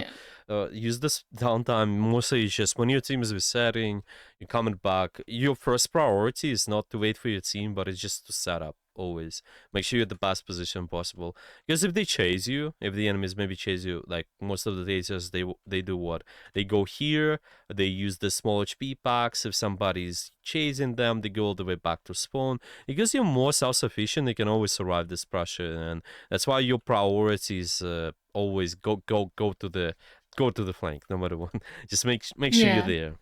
Yeah. use this downtime mostly it's just when your team is resetting, you're coming back. Your first priority is not to wait for your team, but it's just to set up. Always make sure you're at the best position possible. Because if they chase you, if the enemies maybe chase you, like most of the tasers, they do what? They go here, they use the small HP packs. If somebody's chasing them, they go all the way back to spawn. Because you're more self-sufficient, you can always survive this pressure, and that's why your priorities always go to the flank, no matter what. Just make sure you're Yeah. there.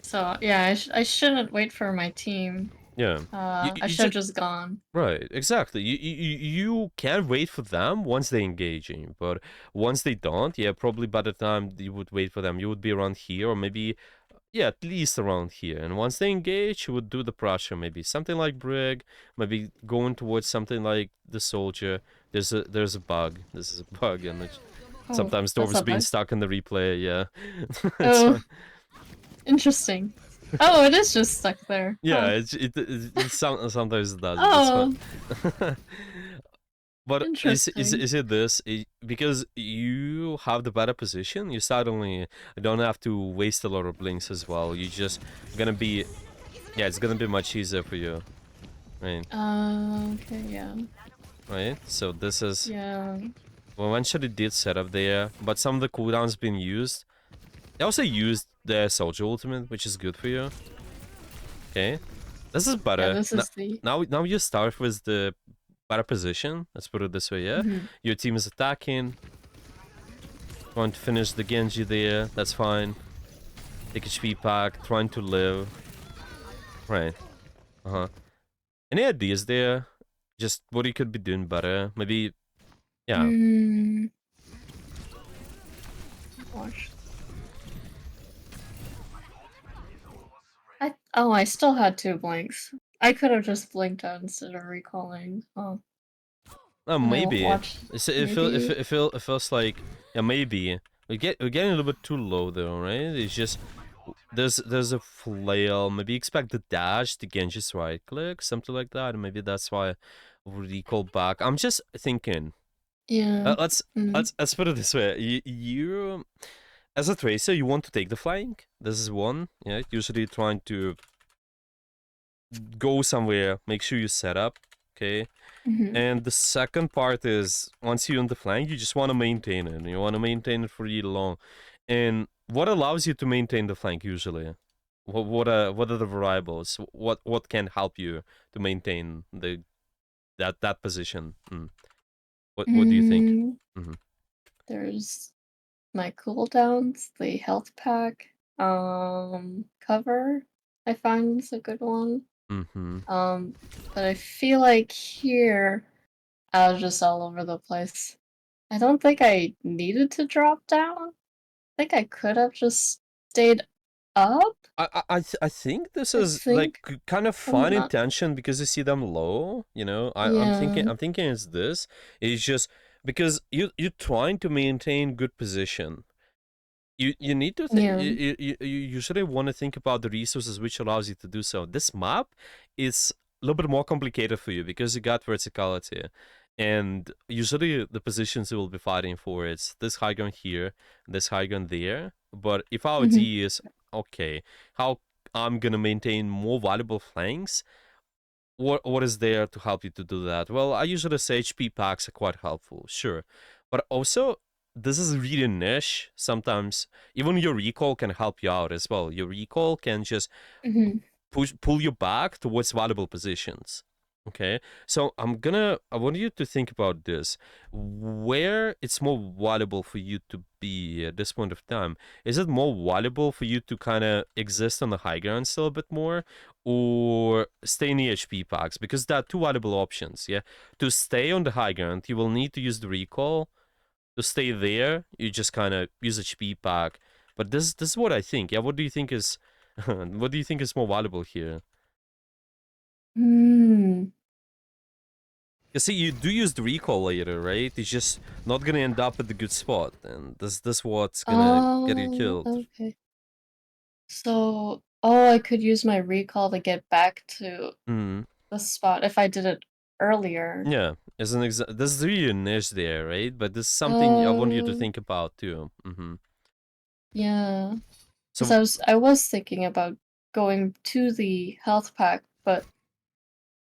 So yeah, I shouldn't wait for my team. Yeah. I You should have just just gone. right, exactly. You can wait for them once they engaging, but once they don't, yeah, probably by the time you would wait for them, you would be around here or maybe yeah, at least around here. And once they engage, you would do the pressure, maybe something like Brig, maybe going towards something like the soldier. There's a bug. This is a bug, and Oh, sometimes that's Dor's not being bad. stuck in the replay. Yeah, it's Oh, fine. interesting. Oh, it is just stuck there. Yeah, Huh. sometimes it does, but it's fine. Oh, But interesting. is it this? Because you have the better position, you suddenly don't have to waste a lot of blinks as well. You just gonna be, yeah, it's gonna be much easier for you, right? Okay, yeah. Right. So this is Yeah. well, eventually did set up there, but some of the cooldowns been used. They also used the soldier ultimate, which is good for you. Okay, this is Yeah, better. this is the Now you start with the better position. Let's put it this way. Yeah, mhm. your team is attacking. Trying to finish the Genji there. That's fine. Take HP pack. Trying to live. Right. Uh-huh. Any ideas there? Just what he could be doing better? Maybe, yeah. Hmm. Gosh. I still had 2 blinks. I could have just blinked out instead of recalling. Oh, and I won't Maybe. watch. It Maybe. feels like, yeah, maybe. We're getting a little bit too low though, right? It's just there's a flail. Maybe expect the dash to Genji's right click, something like that. And maybe that's why we recall back. I'm just thinking. Yeah. Let's Mm. let's put it this way. You as a tracer, you want to take the flank. This is one. Yeah, usually trying to go somewhere. Make sure you set up. Okay. Hmm. And the second part is once you're on the flank, you just want to maintain it. You want to maintain it for really long. And what allows you to maintain the flank usually? What are the variables? What can help you to maintain that position? What do you think? Mm. Mm-hmm. There's my cooldowns, the health pack, cover. I find is a good one. Mm-hmm. But I feel like here I was just all over the place. I don't think I needed to drop down. I think I could have just stayed up. I think this I is like think kind of I'm fun not. intention because you see them low. You know, Yeah, I'm thinking it's this. It's just because you're trying to maintain good position. You need to think. yeah. You usually want to think about the resources which allows you to do so. This map is a little bit more complicated for you because you got verticality, and usually the positions you will be fighting for is this high ground here, this high ground there. But if our Hmm. D is okay, how I'm gonna maintain more valuable flanks, what is there to help you to do that? Well, I usually say HP packs are quite helpful, sure, but also this is really niche. Sometimes even your recall can help you out as well. Your recall can just Hmm. pull you back towards valuable positions. Okay, so I want you to think about this. Where it's more valuable for you to be at this point of time? Is it more valuable for you to kind of exist on the high ground still a bit more, or stay in the HP packs? Because there are two valuable options. Yeah, to stay on the high ground, you will need to use the recall. To stay there, you just kind of use HP pack. But this is what I think. Yeah, what do you think is what do you think is more valuable here? Hmm. You see, you do use the recall later, right? It's just not gonna end up at the good spot, and this what's gonna get you Oh, killed. okay. So, oh, I could use my recall to get back to Hmm. the spot if I did it earlier. Yeah, as an this is really a niche there, right? But this is something I want you to Oh, think about too. yeah. Because So I was thinking about going to the health pack, but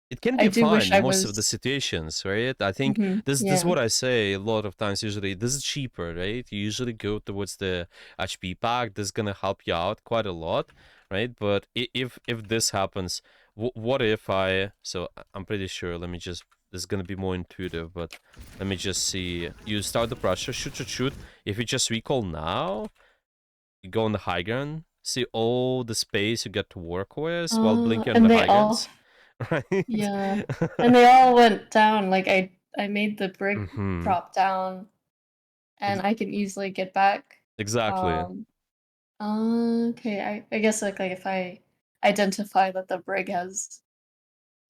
it can I be do fine wish in I most of the was. situations, right? I think this is Yeah. what I say a lot of times. Usually, this is cheaper, right? You usually go towards the HP pack. This is gonna help you out quite a lot, right? But if this happens, what if I? So I'm pretty sure. Let me just. This is gonna be more intuitive, but let me just see. You start the pressure, shoot, shoot, shoot. If you just recall now, you go on the high ground. See all the space you get to work with while blinking on And the they high all, grounds. Right? yeah, and they all went down. Like I made the brick Mm-hmm. drop down, and I can easily get back. Exactly. Um, okay, I guess like if I identify that the brig has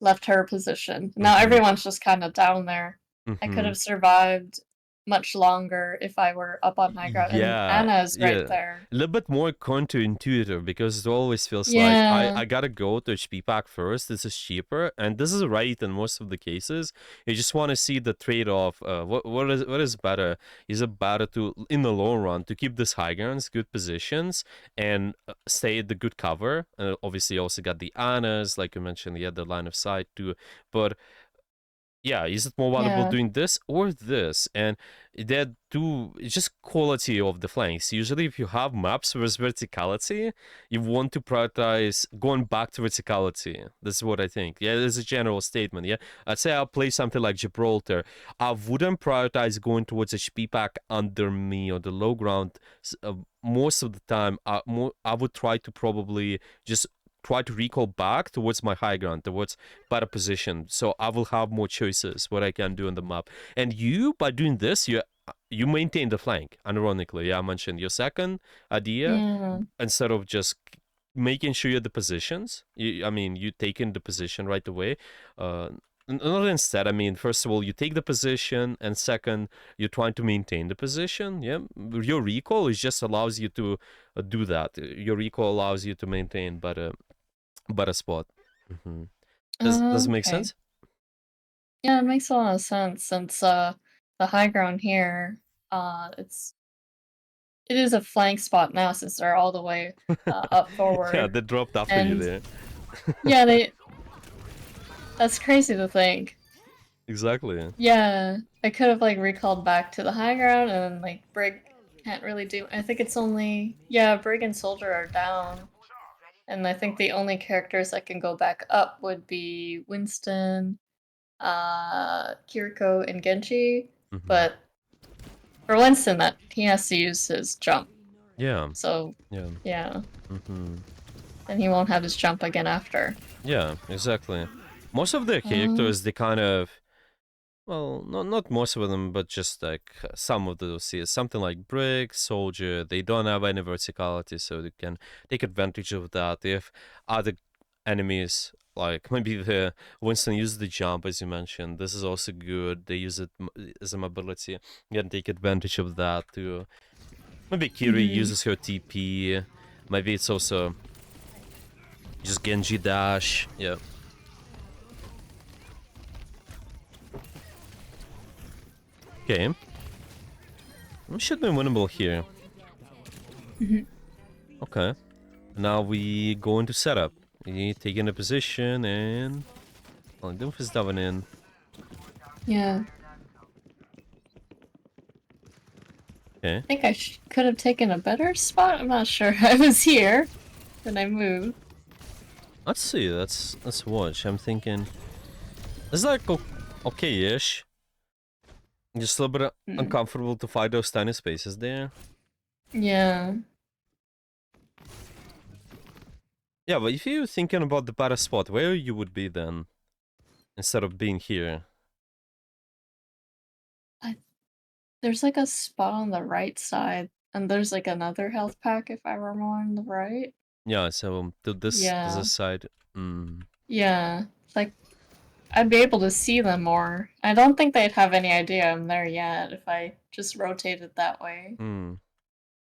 left her position. Now Mm-hmm. everyone's just kind of down there. I could Mm-hmm. have survived much longer if I were up on high ground, and Yeah, Anna's right yeah. there. A little bit more counterintuitive because it always feels like Yeah. I gotta go to HP pack first. This is cheaper, and this is right in most of the cases. You just want to see the trade-off. What is better? Is it better to in the long run to keep this high grounds, good positions, and stay at the good cover? Obviously, you also got the Annas, like you mentioned, you had the line of sight too. But Yeah, is it more valuable Yeah. doing this or this? And that two, it's just quality of the flanks. Usually, if you have maps with verticality, you want to prioritize going back to verticality. This is what I think. Yeah, there's a general statement. Yeah, I'd say I'll play something like Gibraltar. I wouldn't prioritize going towards HP pack under me or the low ground. Most of the time, I would try to probably just try to recall back towards my high ground, towards better position, so I will have more choices what I can do on the map. And you, by doing this, you maintain the flank. Ironically, yeah, I mentioned your second idea Yeah. instead of just making sure you're the positions. I mean, you taking the position right away. Not instead. I mean, first of all, you take the position, and second, you're trying to maintain the position. Yeah, your recall is just allows you to do that. Your recall allows you to maintain better spot. Mm-hmm. Does it make Okay. sense? Yeah, it makes a lot of sense since the high ground here, it is a flank spot now since they're all the way up Yeah, forward. they dropped after you And there. yeah, that's crazy to think. Exactly. Yeah, I could have like recalled back to the high ground and like Brig can't really do. I think it's only, yeah, Brig and Soldier are down. And I think the only characters that can go back up would be Winston, Kiriko, and Genji. Mm-hmm. But for Winston, that he has to use his jump. Yeah. So Yeah. yeah, Mm-hmm. and he won't have his jump again after. Yeah. Exactly. Most of the Uh, characters, they kind of, well, not most of them, but just like some of those. See, something like Brick, Soldier, they don't have any verticality, so they can take advantage of that. If other enemies, like maybe the Winston uses the jump, as you mentioned, this is also good. They use it as a mobility. You can take advantage of that too. Maybe Kiri mhm. uses her TP. Maybe it's also just Genji dash. Yeah. Okay. We should be winnable here. Mhm. Okay. Now we go into setup. We take in a position and... Well, Doomf is diving in. Yeah, Okay. I think I could have taken a better spot. I'm not sure. I was here, then I moved. Let's see. Let's watch. I'm thinking... It's like okay-ish. Just a little bit Mm. uncomfortable to find those tiny spaces there. Yeah. Yeah, but if you're thinking about the better spot, where you would be then? Instead of being here. I, there's like a spot on the right side, and there's like another health pack if I remember on the right. Yeah, so to this Yeah. side. Mm. Yeah. Like I'd be able to see them more. I don't think they'd have any idea I'm there yet if I just rotated that way. Mm.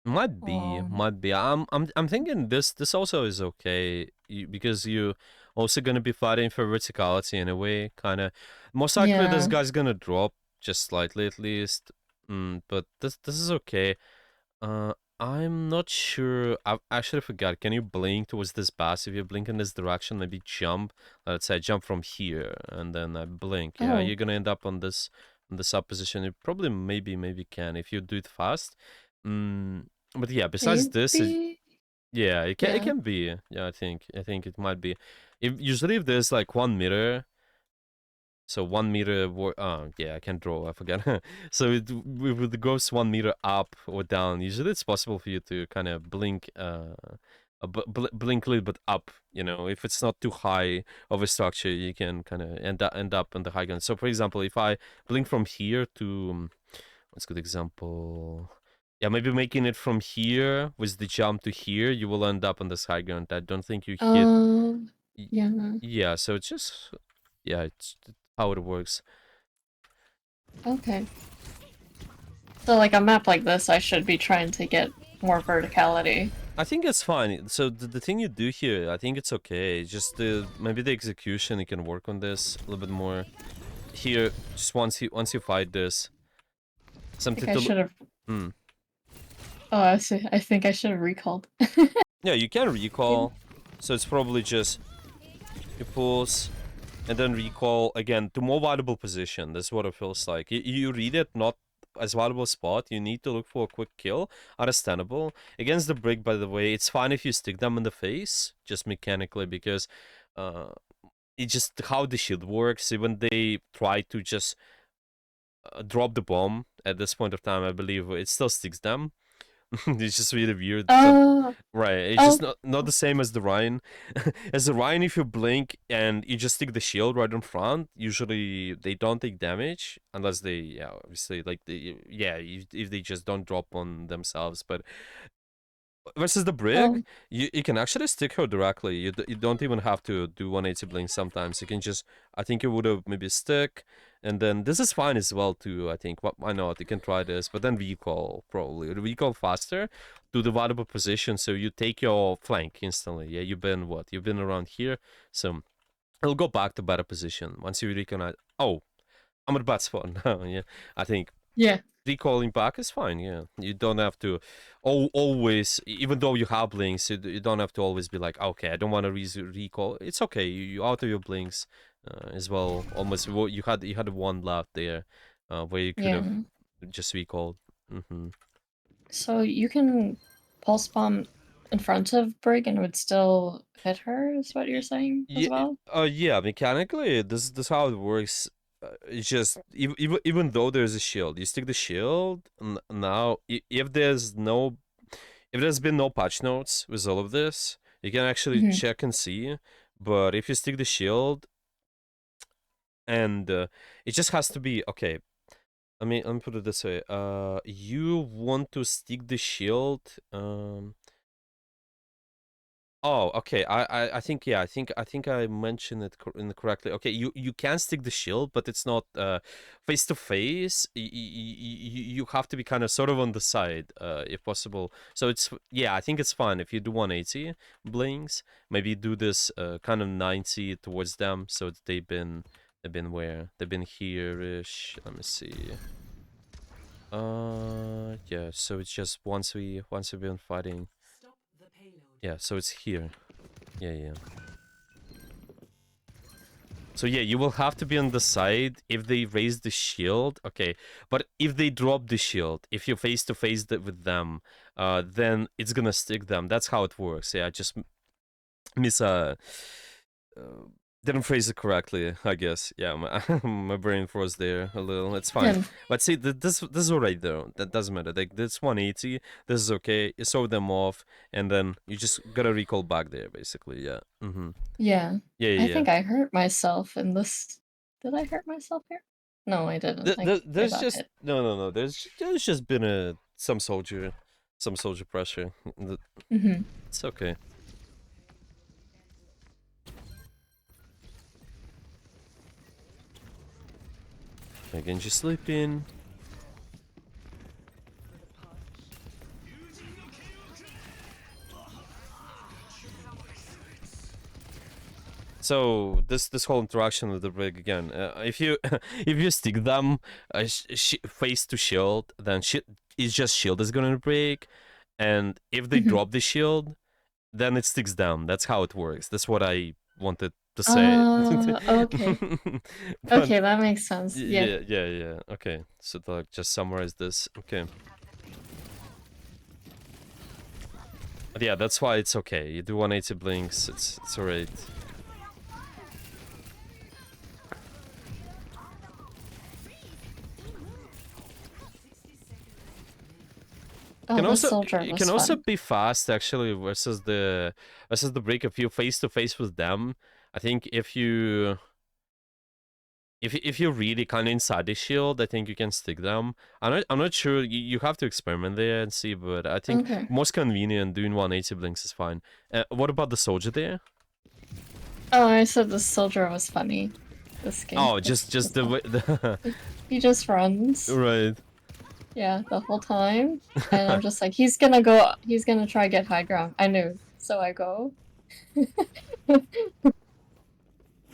Might be. I'm thinking this also is okay because you also gonna be fighting for verticality in a way, kind of. Most likely this Yeah. guy's gonna drop just slightly at least. But this is okay. I'm not sure. I actually forgot. Can you blink towards this bus? If you blink in this direction, maybe jump. Let's say I jump from here and then I blink. Yeah, Oh, you're gonna end up on this up position. You probably maybe can if you do it fast. Mm, but yeah, besides this, maybe. yeah, it Yeah. can be. Yeah, I think it might be. If usually if there's like 1 meter, so 1 meter. Yeah, I can draw. I forget. So it goes 1 meter up or down. Usually, it's possible for you to kind of blink, blink a little bit up. You know, if it's not too high of a structure, you can kind of end up on the high ground. So, for example, if I blink from here to, what's a good example? Yeah, maybe making it from here with the jump to here, you will end up on this high ground. I don't think you hit. Um, y- yeah. Yeah, so it's just, yeah, it's how it works. Okay. So like a map like this, I should be trying to get more verticality. I think it's fine. So the thing you do here, I think it's okay. Just maybe the execution, you can work on this a little bit more. Here, just once you fight this, I think something I to should have. hmm. Oh, I see. I think I should have recalled. Yeah, you can recall. So it's probably just you pulse, and then recall again to more valuable position. That's what it feels like. You read it not as valuable spot. You need to look for a quick kill. Understandable. Against the brick, by the way, it's fine if you stick them in the face, just mechanically, because uh, it's just how the shield works. Even they try to just drop the bomb at this point of time, I believe it still sticks them. It's just really weird. So Oh, right, it's oh, just not the same as the Rhine. As the Rhine, if you blink and you just stick the shield right in front, usually they don't take damage unless they, yeah, obviously, like yeah, if they just don't drop on themselves. But versus the oh, brig, you can actually stick her directly. You don't even have to do 180 blink sometimes. You can just, I think you would have maybe stick, and then this is fine as well too, I think. Why not? You can try this, but then recall probably. Recall faster to the valuable position, so you take your flank instantly. Yeah, you've been what? You've been around here, so it'll go back to better position once you recognize. Oh, I'm at a bad spot now. Yeah, I think yeah, recalling back is fine. Yeah, you don't have to always, even though you have blinks, you don't have to always be like, okay, I don't want to recall. It's okay. You out of your blinks as well. Almost you had one left there where you could have yeah. just recalled. Mm-hmm. So you can pulse bomb in front of Brig and it would still hit her, is what you're saying as Yeah, well? yeah. Mechanically, this how it works. It's just even though there's a shield, you stick the shield. Now, if there's been no patch notes with all of this, you can actually Hmm. check and see. But if you stick the shield, and it just has to be okay. Let me put it this way. You want to stick the shield. Oh, okay. I think, yeah. I think I mentioned it incorrectly. Okay, you can stick the shield, but it's not face to face. You have to be kind of sort of on the side, if possible. So it's, yeah. I think it's fine if you do 180 blinks. Maybe do this kind of 90 towards them. So they've been where? They've been here-ish. Let me see. Yeah. So it's just once we've been fighting. Yeah. So it's here. Yeah, yeah. So yeah, you will have to be on the side if they raise the shield. Okay, but if they drop the shield, if you're face to face with them, then it's gonna stick them. That's how it works. Yeah, I just miss uh didn't phrase it correctly, I guess. Yeah, my my brain froze there a little. It's fine. Yeah, But see, this is alright though. That doesn't matter. Like this 180, this is okay. You saw them off, and then you just gotta recall back there, basically. Yeah. Mm-hmm. yeah. Yeah, I yeah, yeah. think I hurt myself in this. Did I hurt myself here? No, I didn't. I There's got just hit. no. There's just been some soldier pressure. Hmm. It's okay. Again, just sleeping. So this whole interaction with the brig again. If you if you stick them face to shield, then it's just shield is gonna break, and if they Hmm. drop the shield, then it sticks down. That's how it works. That's what I wanted to say. Okay. But Okay, that makes sense. Yeah. yeah, yeah, yeah. Okay, so like just summarize this. Okay, but yeah, that's why it's okay. You do 180 blinks. It's alright. Oh, Can this also soldier it can was also fun. be fast actually versus the break if you face to face with them. I think if you're really kind of inside the shield, I think you can stick them. I'm not sure. You have to experiment there and see, but I think Okay. most convenient doing 180 blinks is fine. What about the soldier there? Oh, I said this soldier was funny. This game. Oh, just the way the He just runs. right. Yeah, the whole time. And I'm just like, he's gonna try get high ground. I knew. So I go.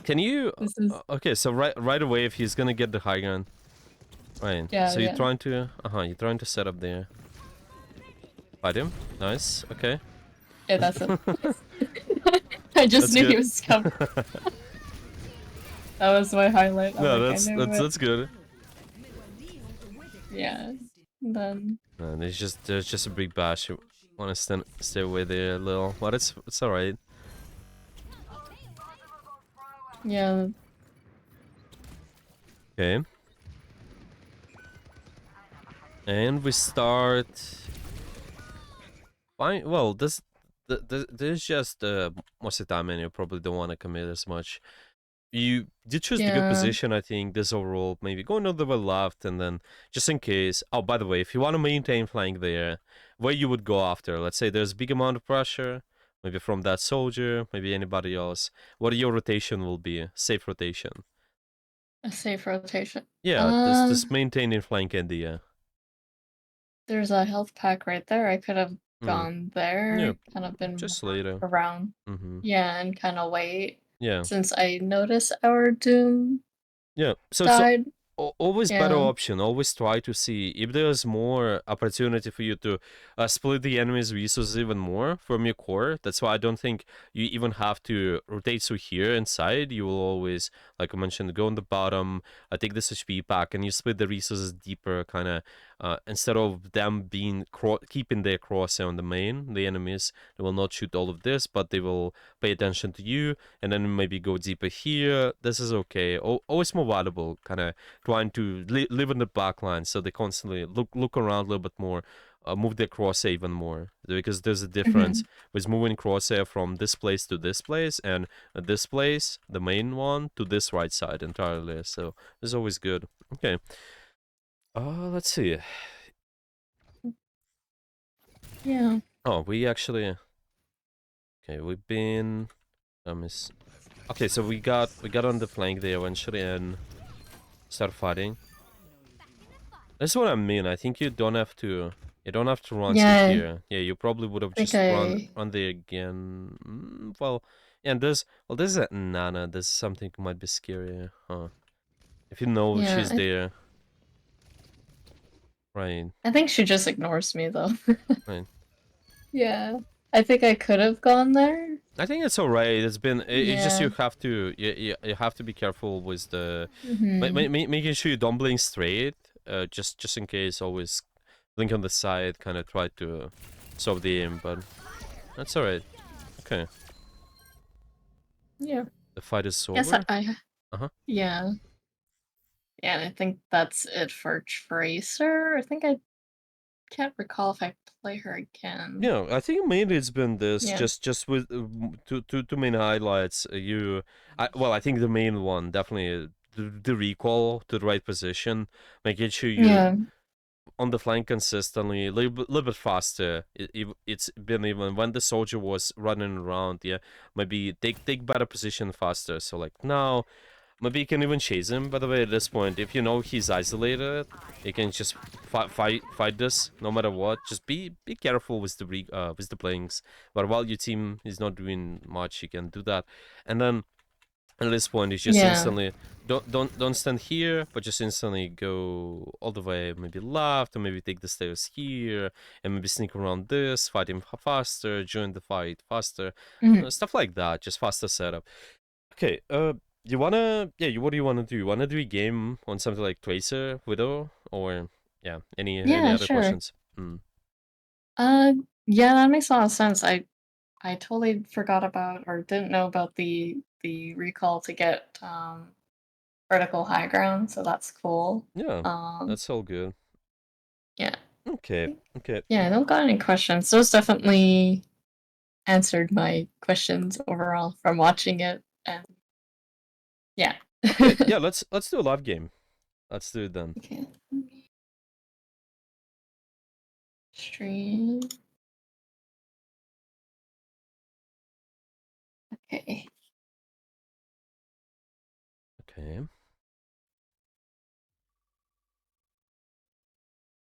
Can you? This is, Okay, so right away, if he's gonna get the high ground, right? yeah, So you're yeah. trying to you're trying to set up there. Fight him. Nice. Okay. Yeah, that's it. I just That's knew he good. was coming. That was my highlight. I'm No, like, I knew it. that's good. Yeah. Then And there's just a big bash. You wanna stay away there a little, but it's alright. yeah. Okay. And we start. Fine. Well, there's just most of the time, and you probably don't want to commit as much. You did choose the good Yeah. position, I think. This overall, maybe go another way left, and then just in case. Oh, by the way, if you want to maintain flank there, where you would go after? Let's say there's a big amount of pressure, maybe from that soldier, maybe anybody else. What your rotation will be? Safe rotation. A safe rotation. Yeah, this maintaining flank idea. There's a health pack right there. I could have Hmm. gone Yeah, there, kind of been just more later. around. Mm-hmm. Yeah, and kind of wait. Yeah. Since I noticed our Doom Yeah. So died. always better Yeah. option. Always try to see if there's more opportunity for you to split the enemy's resources even more from your core. That's why I don't think you even have to rotate through here inside. You will always, like I mentioned, go on the bottom, take this HP pack, and you split the resources deeper, kind of instead of them being keeping their crosshair on the main. The enemies, they will not shoot all of this, but they will pay attention to you, and then maybe go deeper here. This is okay. Always more valuable, kind of trying to live in the back line, so they constantly look around a little bit more, move their crosshair even more, because there's a difference Mhm. with moving crosshair from this place to this place, and this place, the main one, to this right side entirely. So it's always good. Okay. Let's see. Yeah. Oh, we actually. Okay, we've been. Okay, so we got on the flank there eventually and start fighting. That's what I mean. I think you don't have to run through Yeah. here. Yeah, you probably would have I think just I. run there again. Well, yeah, and there's a Nana. There's something might be scary, huh? If you know Yeah. she's there, right? I think she just ignores me though. Right. Yeah. I think I could have gone there. I think it's alright. It's just Yeah. you have to be careful with the Mhm. making sure you don't blink straight. Just in case, always blink on the side. Kind of try to solve the aim, but that's alright. Okay, Yeah. the fight is Yes, over. I. Uh-huh. Yeah. Yeah, and I think that's it for Tracer. I think I can't recall if I play her again. Yeah, I think mainly it's been this, Yeah. just with two main highlights. Well, I think the main one definitely the recall to the right position, making sure you Yeah. on the flank consistently, a little bit faster. It's been even when the soldier was running around. Yeah, maybe take better position faster. So like now, maybe you can even chase him. By the way, at this point, if you know he's isolated, you can just fight this no matter what. Just be careful with the blinks. But while your team is not doing much, you can do that, and then at this point it's just Yeah. instantly don't stand here, but just instantly go all the way, maybe left, or maybe take the stairs here, and maybe sneak around this, fight him faster, join the fight faster, Mhm. stuff like that. Just faster setup. Okay, what do you wanna do? You wanna do a game on something like Tracer, Widow, or yeah, any Yeah, other sure. questions? Hmm. Uh, yeah, that makes a lot of sense. I totally forgot about or didn't know about the recall to get vertical high ground, so that's cool. Yeah, Um, that's all good. yeah. Okay, okay. Yeah, I don't got any questions. Those definitely answered my questions overall from watching it, and yeah. Okay, yeah, let's do a live game. Let's do it then. Okay. Stream. Okay. Okay.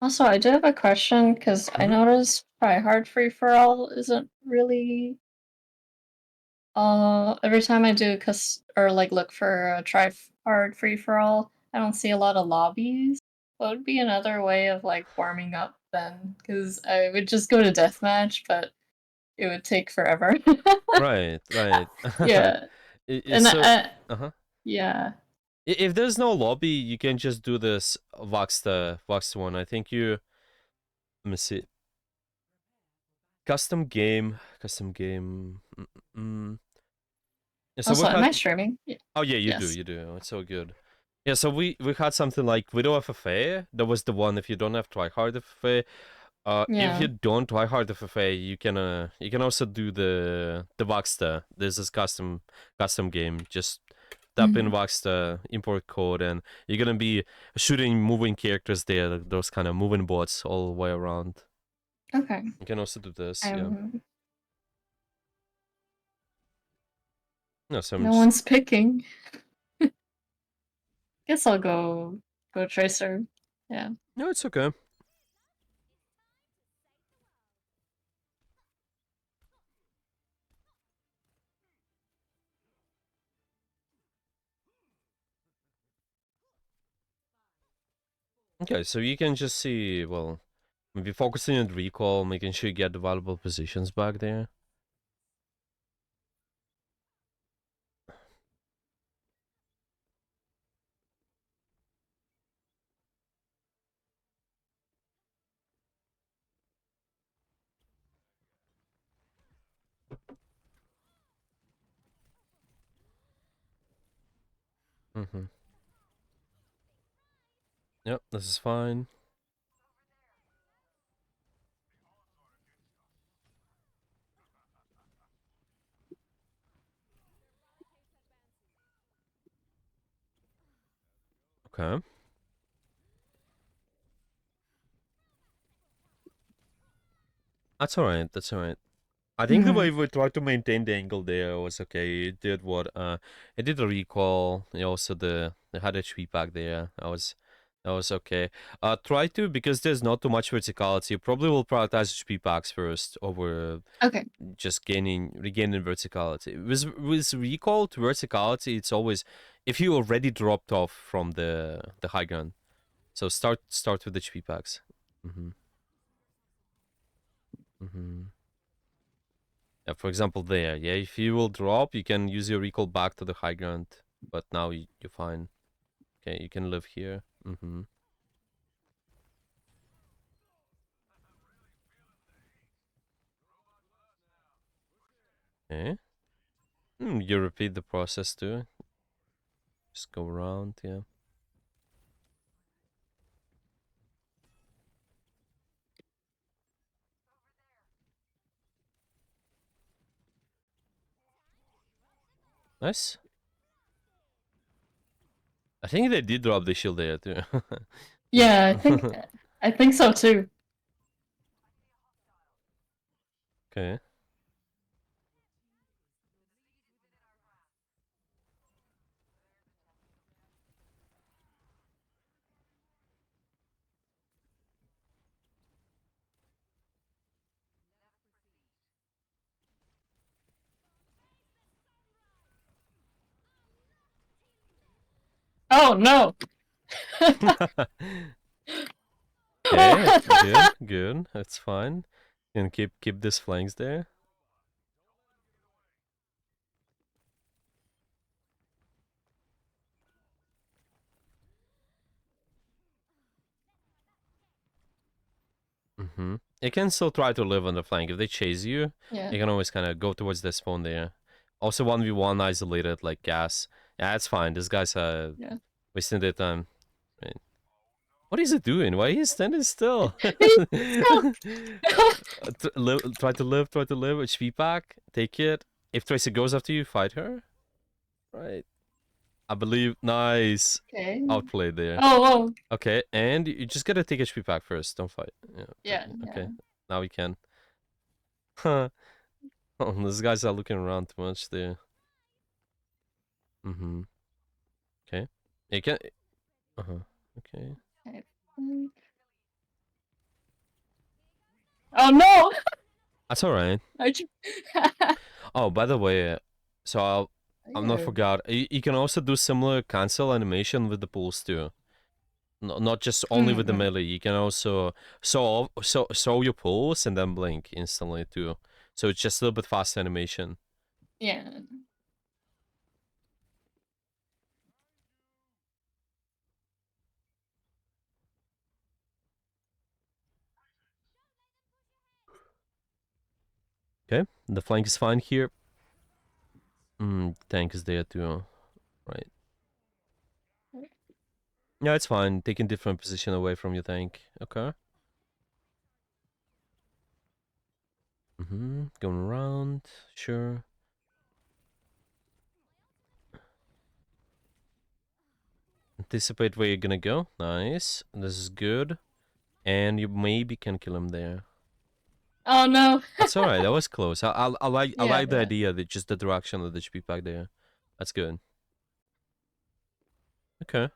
Also, I do have a question because I Mm-hmm. noticed Try Hard Free for All isn't really every time I do or like look for a hard free for all, I don't see a lot of lobbies. What would be another way of like warming up then? Because I would just go to deathmatch, but it would take forever. Right, right. Yeah, and So, I uh-huh. yeah. If there's no lobby, you can just do this Voxta one. I think you. Let me see. Custom game. Yeah, so Also, we've am had. I streaming? Oh yeah, you do. Yes. You do. It's so good. Yeah, so we had something like Widow FFA. That was the one. If you don't have tryhard FFA, if Yeah. you don't tryhard FFA, you can also do the Voxta. This is custom game. Just tap in Mhm. Voxta, import code, and you're gonna be shooting moving characters there. Those kind of moving bots all the way around. Okay. You can also do this. Yeah. I'm. No, so I'm No just. one's picking. Guess I'll go Tracer. Yeah. No, it's okay. Okay, so you can just see, well, maybe focusing on recall, making sure you get the valuable positions back there. Mm-hmm. Yep, this is fine. Okay. That's alright, that's alright. I think the way Mhm. we tried to maintain the angle there was okay. It did what? It did a recall. It also the had HP back there. That was okay. Try to, because there's not too much verticality. You probably will prioritize HP packs first over Okay. just regaining verticality. With recall to verticality, it's always if you already dropped off from the high ground. So start with the HP packs. Mm-hmm. Mm-hmm. Yeah, for example, there. Yeah, if you will drop, you can use your recall back to the high ground. But now you're fine. Okay, you can live here. Mm-hmm. Okay. You repeat the process too. Just go around. Yeah. Nice. I think they did drop the shield there too. Yeah, I think so too. Okay. Oh no. Okay, good, good. That's fine. And keep these flanks there. Mm-hmm. You can still try to live on the flank. If they chase you, Yeah. you can always kind of go towards the spawn there. Also 1v1 isolated like gas. Yeah, it's fine. This guy's Yeah. wasting their time. Right. What is it doing? Why is he standing still? Try to live, try to live. HP pack, take it. If Tracer goes after you, fight her. Right. I believe. Nice. Okay. Outplayed there. Oh, oh. Okay, and you just gotta take HP pack first. Don't fight. Yeah. Yeah, Okay. yeah. Now we can. Huh. Oh, these guys are looking around too much there. Mm-hmm. Okay. You can. Uh-huh. Okay. Okay. Oh no! That's alright. I ju- Oh, by the way, so I'm not Yeah. forgot. You can also do similar cancel animation with the pulls too. No, not just only with the Mm-hmm. melee. You can also show your pulls and then blink instantly too. So it's just a little bit faster animation. Yeah. Okay, the flank is fine here. Tank is there too. Right. Yeah, it's fine. Taking different position away from your tank. Okay. Going around. Sure. Anticipate where you're gonna go. Nice. This is good. And you maybe can kill him there. Oh no. That's alright. That was close. I Yeah, like the yeah. idea that just the direction of the HP pack there. That's good. Okay.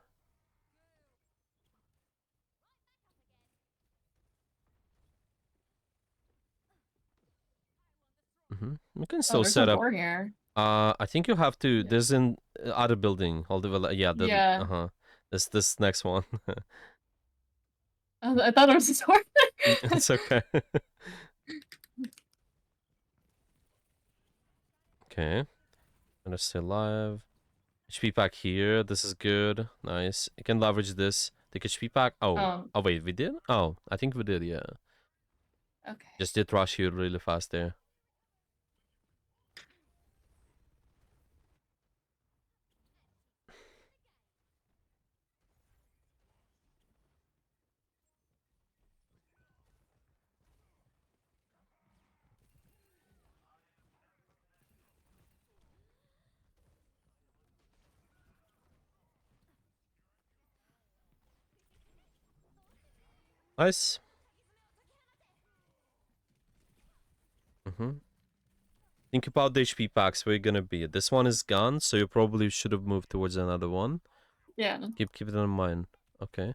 We can Oh, still there's a set up. door here. I think you have to. Yeah. There's an other building. All the yeah. The Yeah. This next one. I thought it was a door. It's okay. Okay. Gonna stay alive. HP pack here. This is good. Nice. You can leverage this. Take HP pack. Oh. Um, Oh wait, we did? Oh, I think we did, yeah. okay. Just did rush you really fast there. Nice. Think about the HP packs where you're gonna be. This one is gone, so you probably should have moved towards another one. Yeah. Keep it in mind. Okay.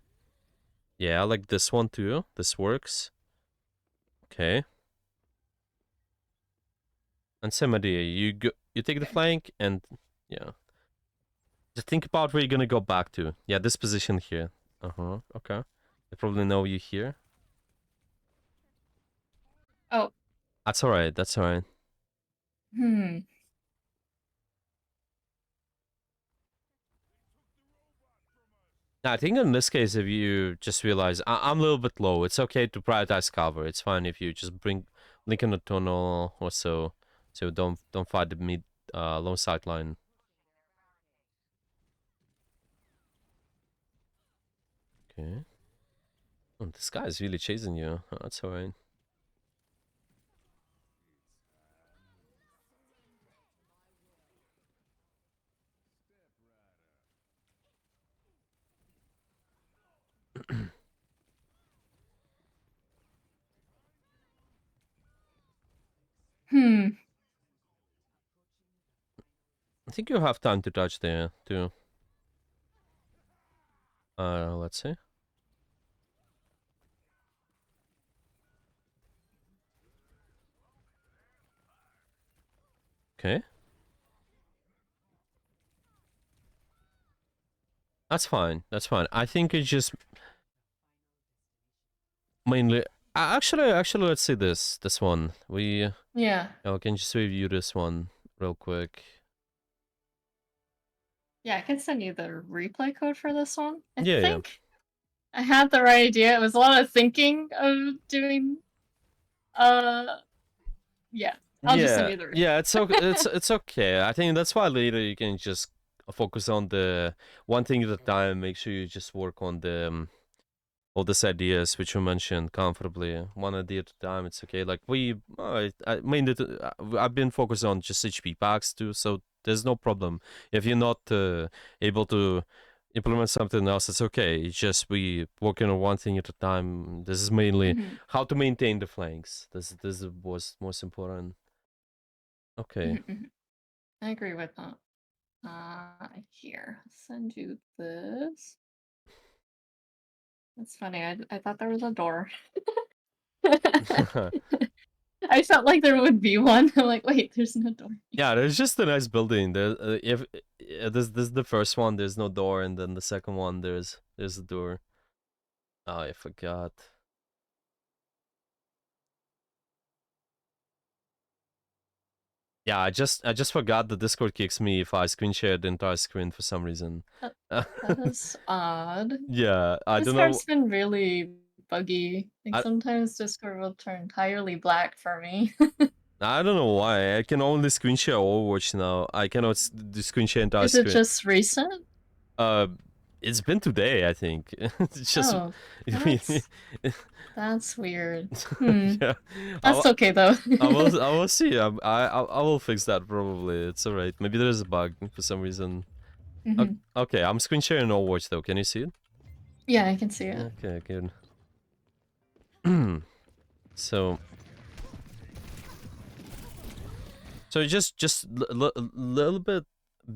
Yeah, I like this one too. This works. Okay. And same idea. You take the flank and yeah. Just think about where you're gonna go back to. Yeah, this position here. Okay. They probably know you here. Oh. That's alright. That's alright. Hmm. I think in this case, if you just realize I'm a little bit low, it's okay to prioritize cover. It's fine if you just bring link in a tunnel or so, so don't fight the mid long sight line. Okay. Oh, this guy is really chasing you. Oh, that's alright. Hmm. I think you have time to touch there too. Let's see. Okay. That's fine. That's fine. I think it's just mainly. Actually, let's see this one. We Yeah. can just review this one real quick. Yeah, I can send you the replay code for this one. I Yeah, yeah. think I had the right idea. It was a lot of thinking of doing. Yeah. I'll just send you the replay. Yeah, it's okay. It's okay. I think that's why later you can just focus on the one thing at a time. Make sure you just work on the all these ideas which you mentioned comfortably, one idea at a time. It's okay. Like I mean, I've been focused on just HP packs too, so there's no problem if you're not able to implement something else. It's okay. It's just we working on one thing at a time. This is mainly how to maintain the flanks. This was most important. Okay. I agree with that. Here, I'll send you this. That's funny. I thought there was a door. I felt like there would be one. I'm like, wait, there's no door. Yeah, there's just a nice building. There, if this is the first one, there's no door, and then the second one, there's a door. Oh, I forgot. Yeah, I just forgot the Discord kicks me if I screen share the entire screen for some reason. That is odd. Yeah, I don't know. Discord's been really buggy. Like I sometimes Discord will turn entirely black for me. I don't know why. I can only screen share Overwatch now. I cannot do screen share entire Is it screen. just recent? Uh, it's been today, I think. It's just, Oh, that's that's weird. Hmm. yeah. That's okay though. I will see. I will fix that probably. It's alright. Maybe there's a bug for some reason. Mhm. Okay, I'm screen sharing Overwatch though. Can you see it? Yeah, I can see it. Okay, good. So, just little bit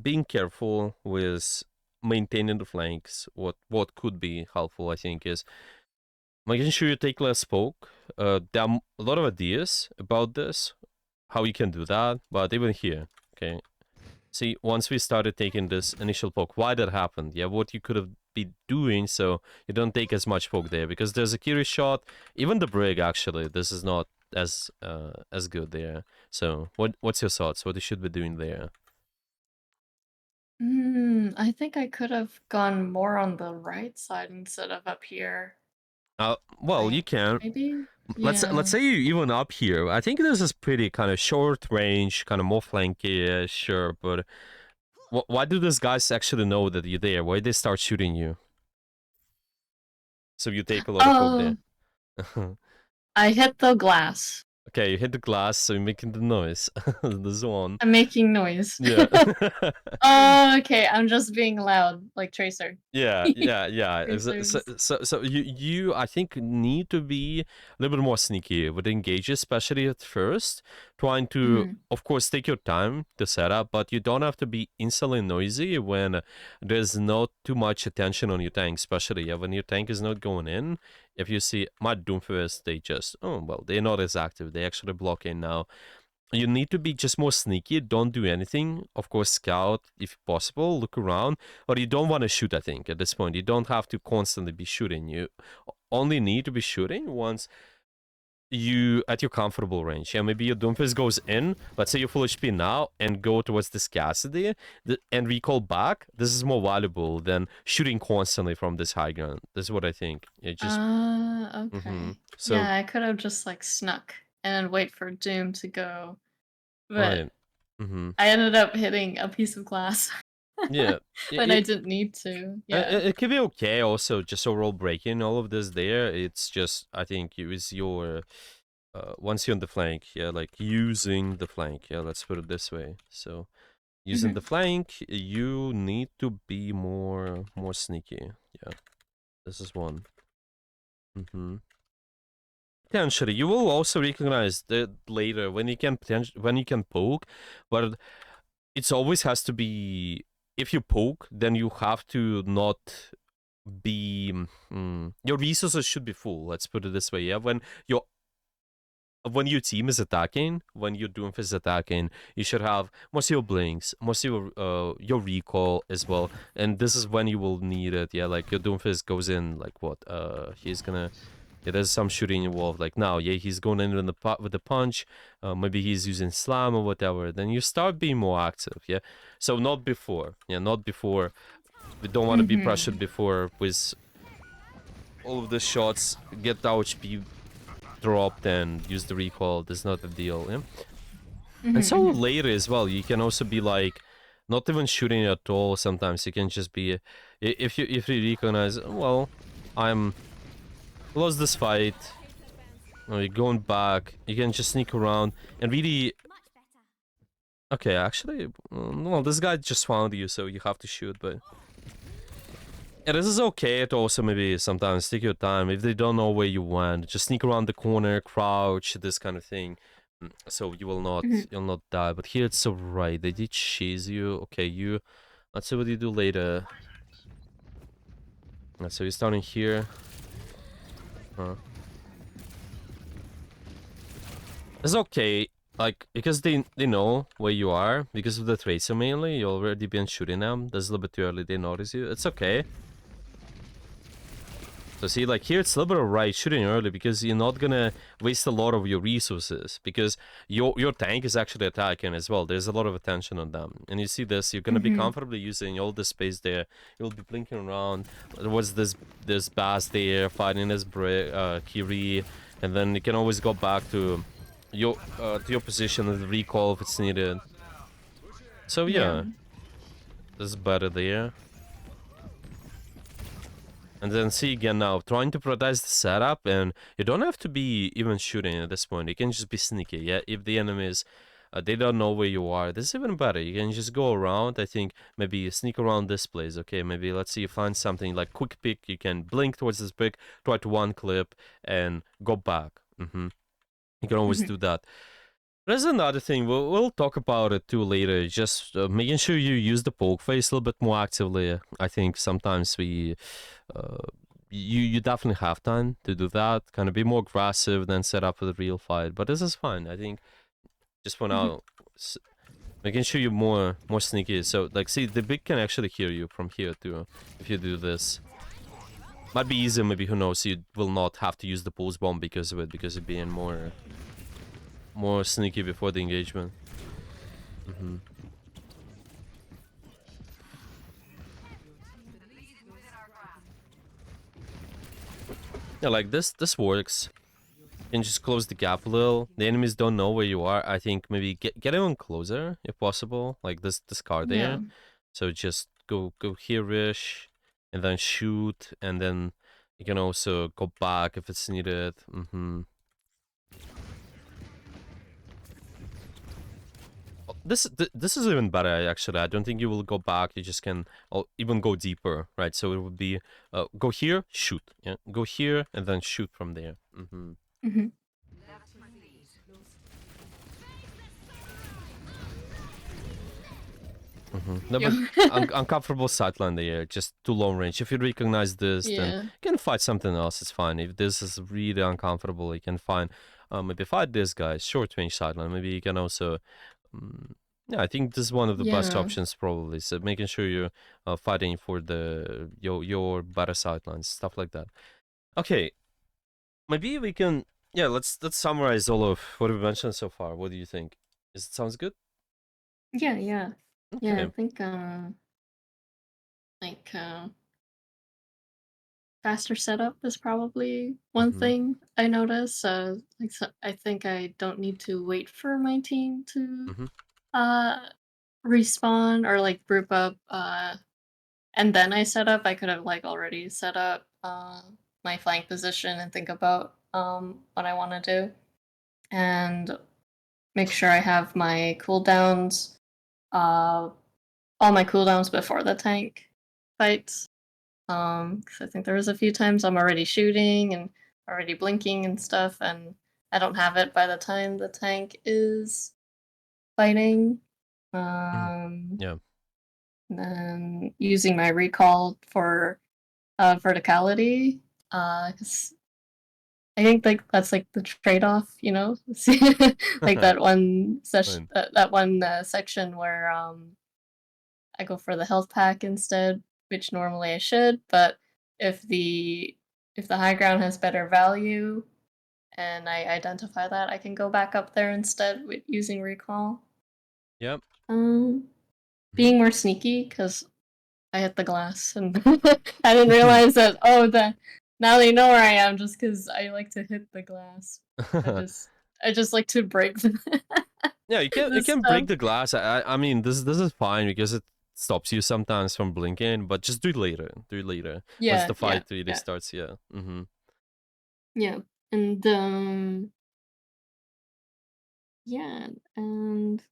being careful with maintaining the flanks. What could be helpful, I think, is making sure you take less poke. There are a lot of ideas about this, how you can do that, but even here, okay. See, once we started taking this initial poke, why that happened? Yeah, what you could have been doing so you don't take as much poke there, because there's a curious shot, even the brig actually. This is not as good there. So what's your thoughts? What you should be doing there? I think I could have gone more on the right side instead of up here. Well, you Like can. maybe? Let's Yeah. say you even up here. I think this is pretty kind of short range, kind of more flanky, sure. But why do these guys actually know that you're there? Why they start shooting you? So you take a lot of poke Oh, there. I hit the glass. Okay, you hit the glass, so you're making the noise. This one. I'm making noise. Yeah. Oh, okay. I'm just being loud, like Tracer. Yeah. Tracers. So you I think need to be a little bit more sneaky with engages, especially at first, trying to Mhm. of course take your time to set up, but you don't have to be instantly noisy when there's not too much attention on your tank, especially when your tank is not going in. If you see my Doomfist, they just they're not as active. They actually block in now. You need to be just more sneaky. Don't do anything. Of course, scout if possible, look around, but you don't want to shoot. I think at this point, you don't have to constantly be shooting. You only need to be shooting once you at your comfortable range. Yeah, maybe your Doomfist goes in. Let's say you're full HP now and go towards the scarcity and recall back. This is more valuable than shooting constantly from this high ground. This is what I think. It just Okay. so Yeah, I could have just like snuck and wait for Doom to go, but right. Mm-hmm. I ended up hitting a piece of glass Yeah. when I didn't need to. Yeah. It could be okay also, just overall breaking all of this there. It's just, I think, it was your, once you're on the flank, yeah, like using the flank, yeah, let's put it this way. So, using the Mhm. flank, you need to be more sneaky. Yeah, this is one. Mm-hmm. Potentially, you will also recognize that later when you can when you can poke, but it's always has to be, if you poke, then you have to not be your resources should be full. Let's put it this way. Yeah, when your team is attacking, when your Doomfist is attacking, you should have most of your blinks, most of your recall as well, and this is when you will need it. Yeah, like your Doomfist goes in like what he's gonna. Yeah, there's some shooting involved. Like now, yeah, he's going in with the punch. Maybe he's using slam or whatever. Then you start being more active. Yeah, so not before. Yeah, not before. We don't want to be pressured Mhm. before with all of the shots, get the HP dropped and use the recall. That's not a deal, yeah? And Mhm. so Mhm. later as well, you can also be like, not even shooting at all. Sometimes you can just be, if you recognize, well, I'm lost this fight. You're going back. You can just sneak around and really. Okay, actually, well, this guy just found you, so you have to shoot, but. Yeah, this is okay to also maybe sometimes take your time. If they don't know where you went, just sneak around the corner, crouch, this kind of thing. So Mhm. you'll not die. But here it's so right. They did chase you. Okay, you. Let's see what you do later. So you're starting here. Huh. It's okay. Like, because they know where you are, because of the tracer mainly, you already been shooting them. That's a little bit too early, they notice you. It's okay. So see, like here it's a little bit of right shooting early because you're not gonna waste a lot of your resources because your tank is actually attacking as well. There's a lot of attention on them, and you see this. You're gonna be Mhm. comfortably using all the space there. You'll be blinking around. There was this Bass there fighting this Kiri, and then you can always go back to your position and recall if it's needed. So Yeah. yeah, this is better there. And then see again now, trying to prioritize the setup, and you don't have to be even shooting at this point. You can just be sneaky. Yeah, if the enemies, they don't know where you are, this is even better. You can just go around. I think maybe sneak around this place. Okay, maybe let's see you find something like quick pick. You can blink towards this brick, try to one clip, and go back. You can always Mhm. do that. There's another thing, we'll talk about it too later, just making sure you use the poke face a little bit more actively. I think sometimes you definitely have time to do that, kind of be more aggressive than set up for the real fight, but this is fine. I think just for Mhm. now, making sure you're more sneaky. So like, see, the big can actually hear you from here too, if you do this. Might be easier, maybe, who knows, you will not have to use the pulse bomb because of it, because of being more sneaky before the engagement. Yeah, like this works. You can just close the gap a little. The enemies don't know where you are. I think maybe get even closer if possible, like this car Yeah. there. So just go here-ish, and then shoot, and then you can also go back if it's needed. This is even better actually. I don't think you will go back. You just can even go deeper, right? So it would be go here, shoot. Yeah, go here and then shoot from there. Mhm. No, but Yeah. uncomfortable sideline there, just too long range. If you recognize this, then Yeah. you can fight something else. It's fine. If this is really uncomfortable, you can find maybe fight this guy, short range sideline. Maybe you can also, yeah, I think this is one of the best Yeah. options probably. So making sure you're fighting for your better sidelines, stuff like that. Okay, maybe we can, yeah, let's summarize all of what we've mentioned so far. What do you think? Is it sounds good? Yeah, yeah. Yeah, I Okay. think like faster setup is probably one Mm-hmm. thing I notice. I think I don't need to wait for my team to Mm-hmm. uh respawn or like group up and then I set up. I could have like already set up my flank position and think about what I want to do and make sure I have my cooldowns all my cooldowns before the tank fights. 'Cause I think there was a few times I'm already shooting and already blinking and stuff, and I don't have it by the time the tank is fighting. Um, Yeah. and then using my recall for verticality, 'cause I think like that's like the trade-off, you know, like that one session, Fine. that one section where I go for the health pack instead, which normally I should, but if the if the high ground has better value and I identify that, I can go back up there instead with using recall. Yep. Um, Mhm. being more sneaky because I hit the glass and I didn't realize that. Oh, that now they know where I am just because I like to hit the glass. I just I just like to break Yeah, the you can break stuff. the glass. I mean, this is fine because it stops you sometimes from blinking, but just do it later. Do it later once Yeah, the yeah, fight really yeah, starts. Yeah. yeah, and yeah, and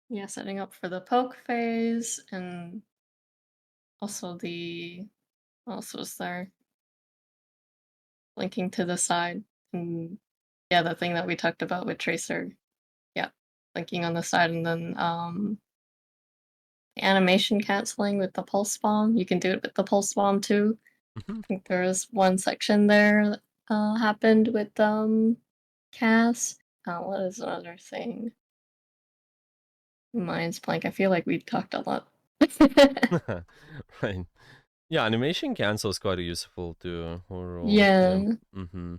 yeah, setting up for the poke phase and also the what else was there? Linking to the side. And yeah, the thing that we talked about with Tracer. Yeah. Linking on the side and then animation canceling with the pulse bomb. You can do it with the pulse bomb too. Mhm. I think there was one section there that happened with Cass. What is another thing? Mine's blank. I feel like we talked a lot. Right. Yeah, animation cancel is quite useful too overall. Yeah. Yeah.